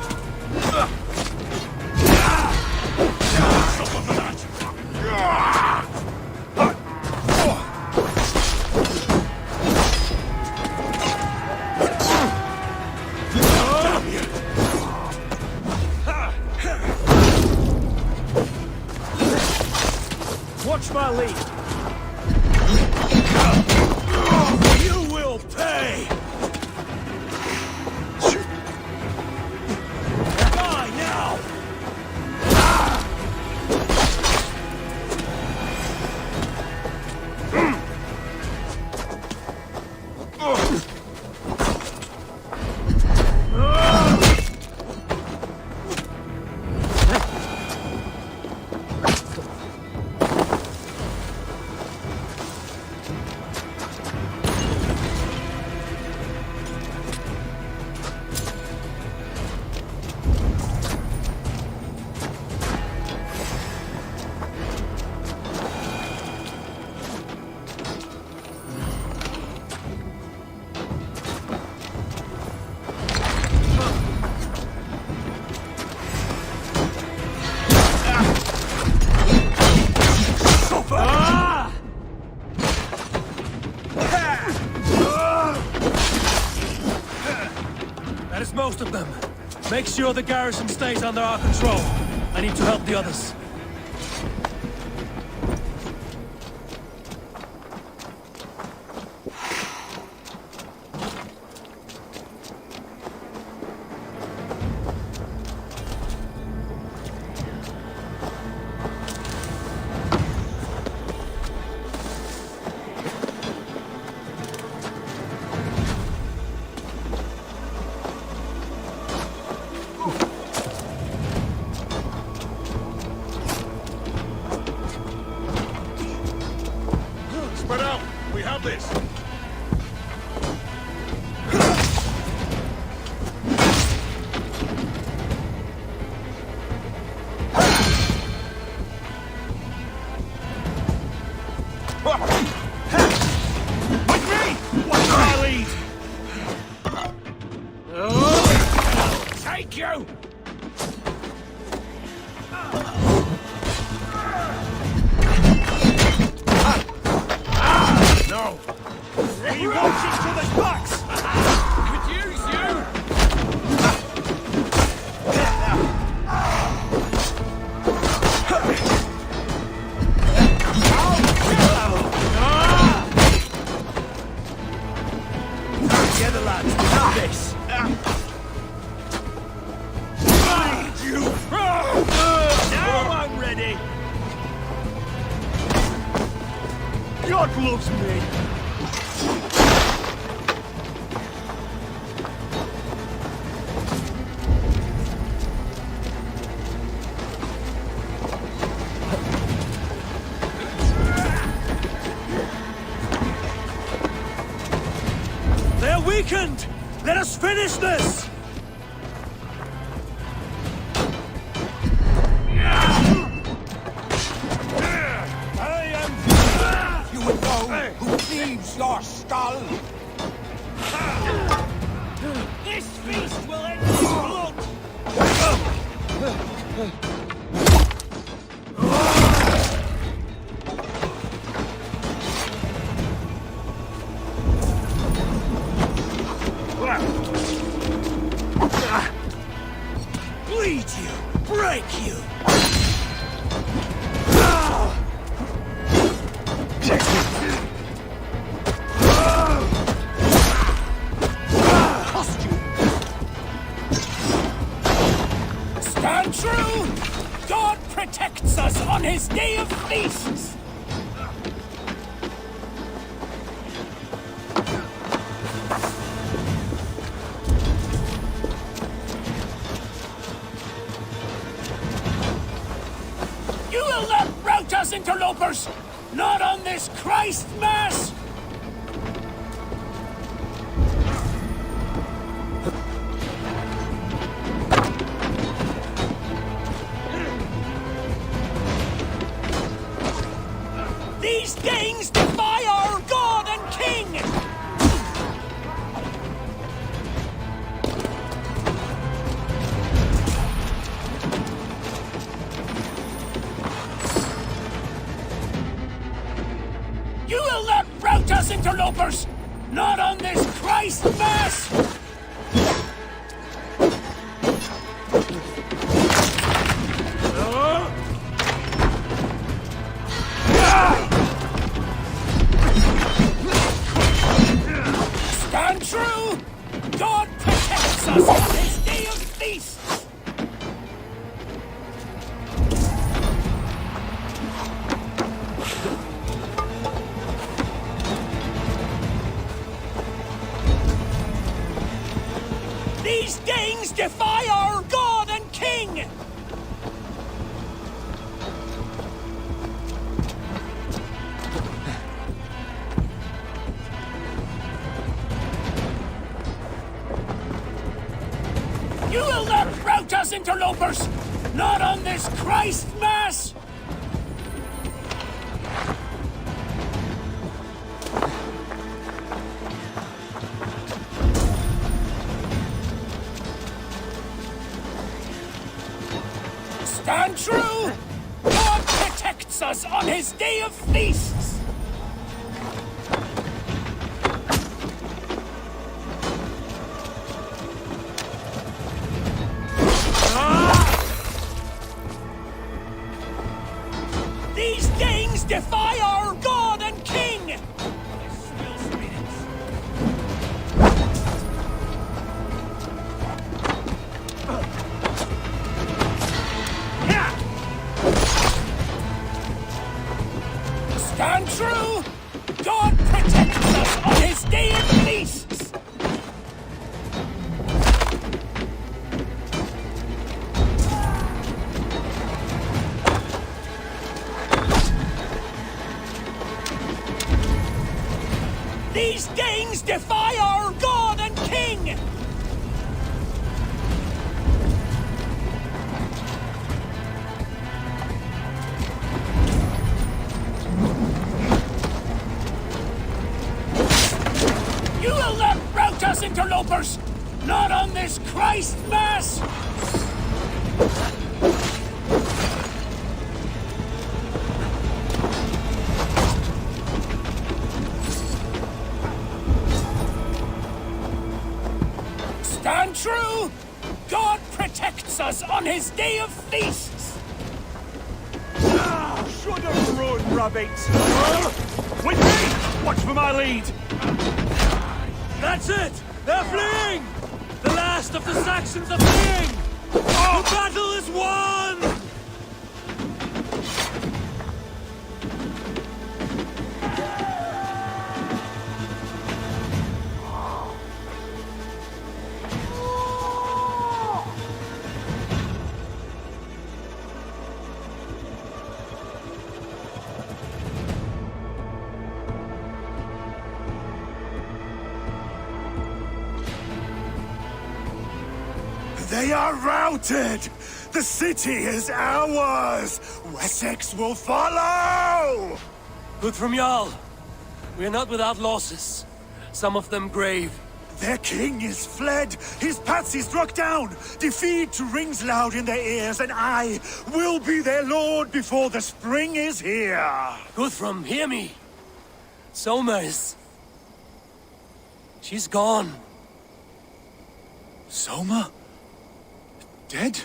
Speaker 2: Watch my lead! You will pay! Die now! That is most of them. Make sure the garrison stays under our control. I need to help the others.
Speaker 19: Spread out. We have this.
Speaker 2: With me! Watch my lead!
Speaker 19: Take you! No!
Speaker 2: We watch each other's backs!
Speaker 19: Could use you!
Speaker 2: Together, lads, we have this! Find you! Now I'm ready! God loves me! They're weakened! Let us finish this!
Speaker 10: You would know who cleaves your skull.
Speaker 11: This feast will end in blood!
Speaker 2: Bleed you! Break you!
Speaker 15: Stand true! God protects us on his day of feasts! You will not rout us, interlopers! Not on this Christ Mass!
Speaker 7: Danes defy our god and king! You will not rout us, interlopers! Not on this Christ Mass! Stand true! God protects us on this day of feasts! These Danes defy our god and king! You will not rout us, interlopers! Not on this Christ Mass! Stand true! God protects us on his day of feasts! These Danes defy our god and king! Stand true! God protects us on his day of feasts! These Danes defy our god and king! You will not rout us, interlopers! Not on this Christ Mass! Stand true! God protects us on his day of feasts! Should have run, rabbits! With me! Watch for my lead! That's it! They're fleeing! The last of the Saxons are fleeing! The battle is won!
Speaker 3: They are routed! The city is ours! Wessex will follow!
Speaker 2: Good from Jarl. We are not without losses. Some of them grave.
Speaker 3: Their king is fled! His patsy struck down! Defeat rings loud in their ears, and I will be their lord before the spring is here!
Speaker 2: Guthrum, hear me! Somers. She's gone.
Speaker 3: Soma? Dead?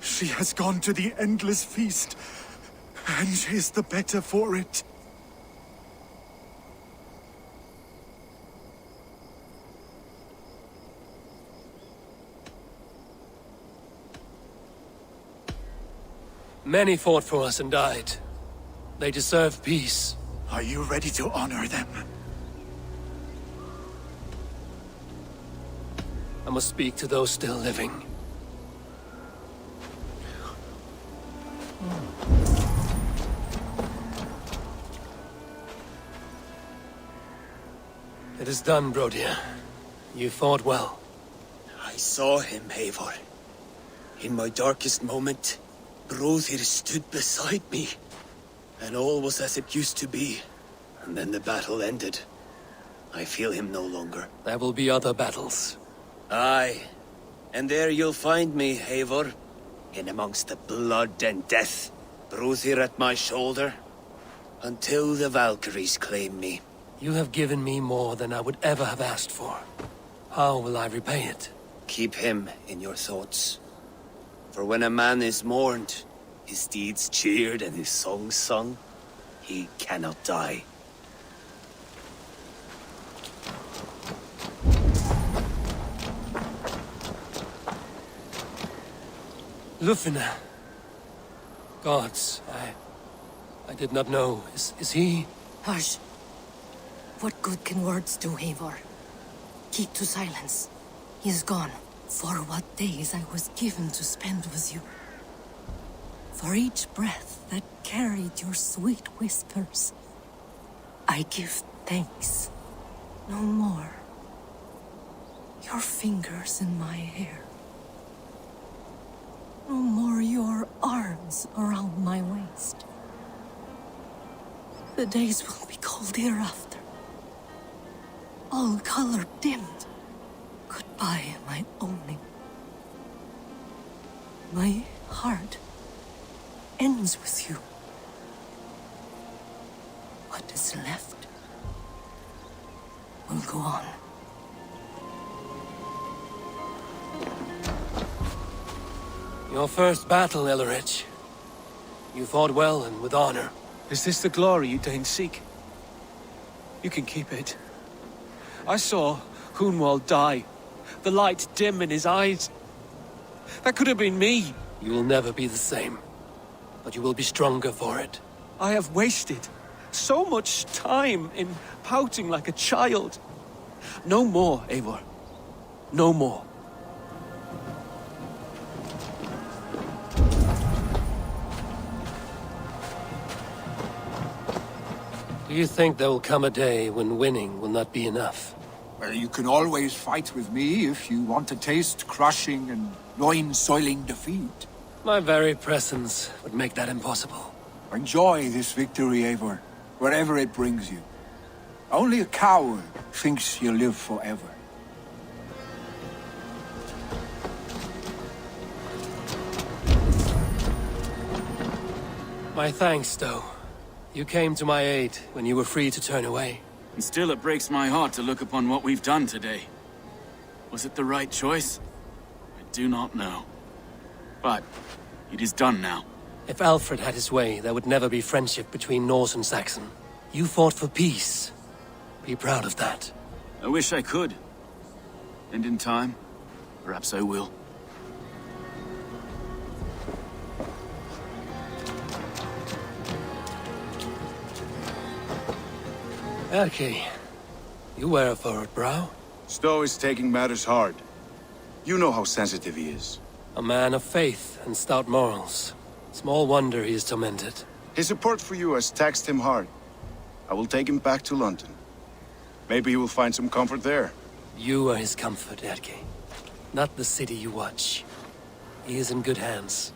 Speaker 3: She has gone to the endless feast, and is the better for it.
Speaker 2: Many fought for us and died. They deserve peace.
Speaker 3: Are you ready to honor them?
Speaker 2: I must speak to those still living. It is done, Brodir. You fought well.
Speaker 18: I saw him, Eivor. In my darkest moment, Brodir stood beside me. And all was as it used to be. And then the battle ended. I feel him no longer.
Speaker 2: There will be other battles.
Speaker 18: Aye. And there you'll find me, Eivor. In amongst the blood and death. Bruthir at my shoulder. Until the Valkyries claim me.
Speaker 2: You have given me more than I would ever have asked for. How will I repay it?
Speaker 18: Keep him in your thoughts. For when a man is mourned, his deeds cheered and his songs sung, he cannot die.
Speaker 2: Lufina. Gods, I did not know. Is he?
Speaker 8: Hush. What good can words do, Eivor? Keep to silence. He is gone. For what days I was given to spend with you. For each breath that carried your sweet whispers. I give thanks. No more. Your fingers in my hair. No more your arms around my waist. The days will be cold hereafter. All color dimmed. Goodbye, my only. My heart ends with you. What is left will go on.
Speaker 2: Your first battle, Ellerich. You fought well and with honor.
Speaker 5: Is this the glory you deign seek? You can keep it. I saw Hunwald die. The light dim in his eyes. That could have been me.
Speaker 2: You will never be the same. But you will be stronger for it.
Speaker 5: I have wasted so much time in pouting like a child. No more, Eivor. No more.
Speaker 2: Do you think there will come a day when winning will not be enough?
Speaker 10: Well, you can always fight with me if you want to taste crushing and loin-soiling defeat.
Speaker 2: My very presence would make that impossible.
Speaker 10: Enjoy this victory, Eivor, wherever it brings you. Only a coward thinks you'll live forever.
Speaker 2: My thanks, though. You came to my aid when you were free to turn away.
Speaker 17: And still it breaks my heart to look upon what we've done today. Was it the right choice? I do not know. But it is done now.
Speaker 2: If Alfred had his way, there would never be friendship between Norse and Saxon. You fought for peace. Be proud of that.
Speaker 17: I wish I could. And in time, perhaps I will.
Speaker 2: Erke, you wear a furrowed brow.
Speaker 16: Stowe is taking matters hard. You know how sensitive he is.
Speaker 2: A man of faith and stout morals. Small wonder he is tormented.
Speaker 16: His support for you has taxed him hard. I will take him back to London. Maybe he will find some comfort there.
Speaker 2: You are his comfort, Erke. Not the city you watch. He is in good hands.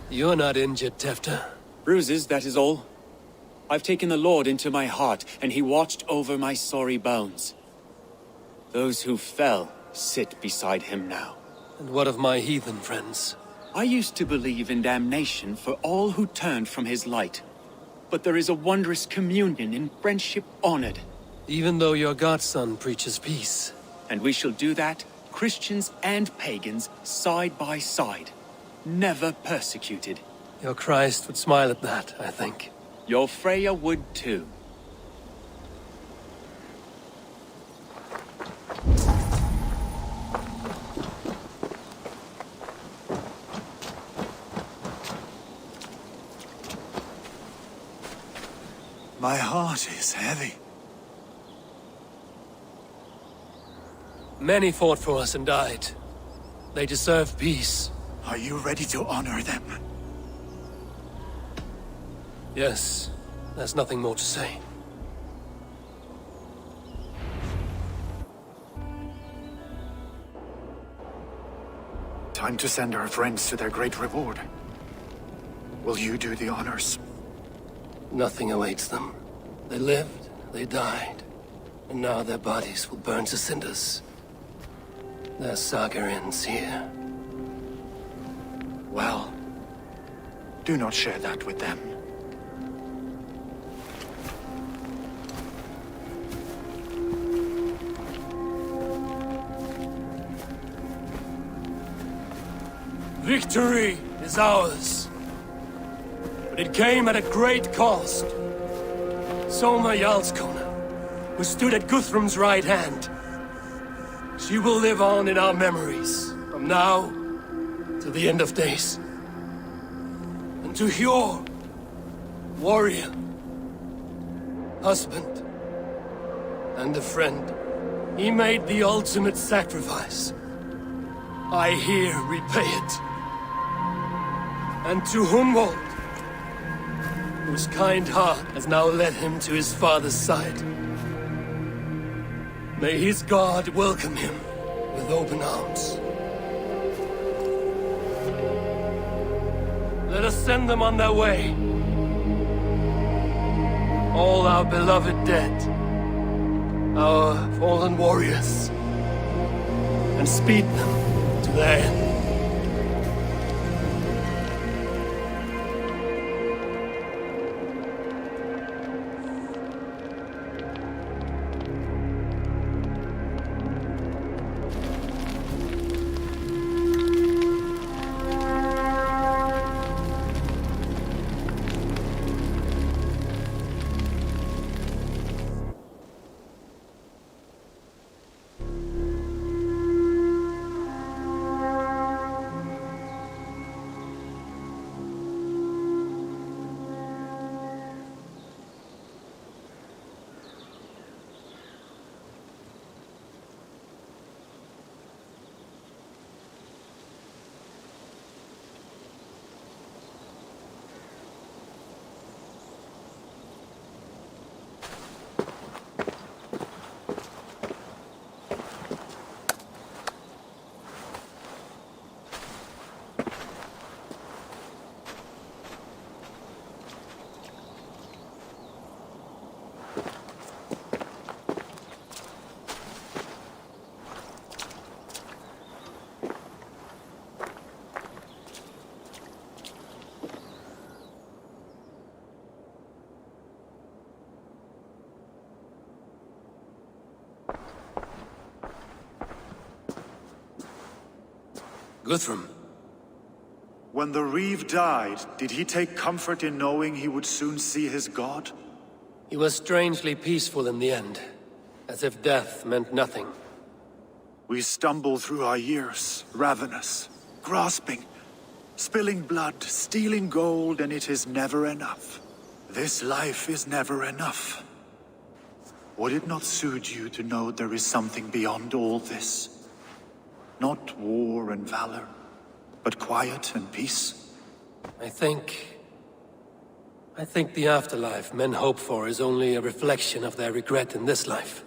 Speaker 2: You're not injured, Tefta.
Speaker 14: Bruises, that is all. I've taken the Lord into my heart, and he watched over my sorry bones. Those who fell sit beside him now.
Speaker 2: And what of my heathen friends?
Speaker 14: I used to believe in damnation for all who turned from his light. But there is a wondrous communion in friendship honored.
Speaker 2: Even though your godson preaches peace.
Speaker 14: And we shall do that, Christians and pagans, side by side. Never persecuted.
Speaker 2: Your Christ would smile at that, I think.
Speaker 14: Your Freya would too.
Speaker 5: My heart is heavy.
Speaker 2: Many fought for us and died. They deserve peace.
Speaker 5: Are you ready to honor them?
Speaker 2: Yes, there's nothing more to say.
Speaker 3: Time to send our friends to their great reward. Will you do the honors?
Speaker 2: Nothing awaits them. They lived, they died, and now their bodies will burn to cinders. Their saga ends here.
Speaker 3: Well, do not share that with them.
Speaker 2: Victory is ours. But it came at a great cost. Soma Jarlskona, who stood at Guthrum's right hand. She will live on in our memories, from now to the end of days. And to Hjor, warrior, husband, and a friend, he made the ultimate sacrifice. I here repay it. And to Hunwald, whose kind heart has now led him to his father's side. May his God welcome him with open arms. Let us send them on their way. All our beloved dead, our fallen warriors, and speed them to their end. Guthrum.
Speaker 3: When the Reeve died, did he take comfort in knowing he would soon see his god?
Speaker 2: He was strangely peaceful in the end, as if death meant nothing.
Speaker 3: We stumble through our years, ravenous, grasping, spilling blood, stealing gold, and it is never enough. This life is never enough. Would it not soothe you to know there is something beyond all this? Not war and valor, but quiet and peace?
Speaker 2: I think the afterlife men hope for is only a reflection of their regret in this life.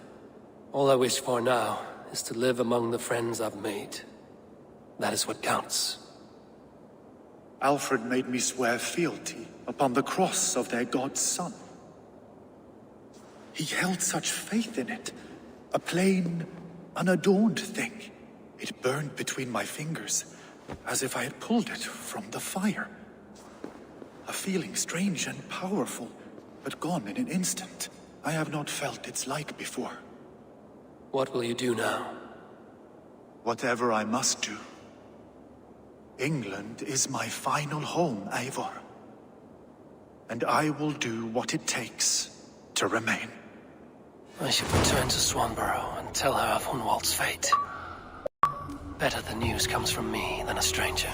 Speaker 2: All I wish for now is to live among the friends I've made. That is what counts.
Speaker 3: Alfred made me swear fealty upon the cross of their god's son. He held such faith in it, a plain, unadorned thing. It burned between my fingers, as if I had pulled it from the fire. A feeling strange and powerful, but gone in an instant. I have not felt its like before.
Speaker 2: What will you do now?
Speaker 3: Whatever I must do. England is my final home, Eivor. And I will do what it takes to remain.
Speaker 2: I should return to Swanborough and tell her of Hunwald's fate. Better the news comes from me than a stranger.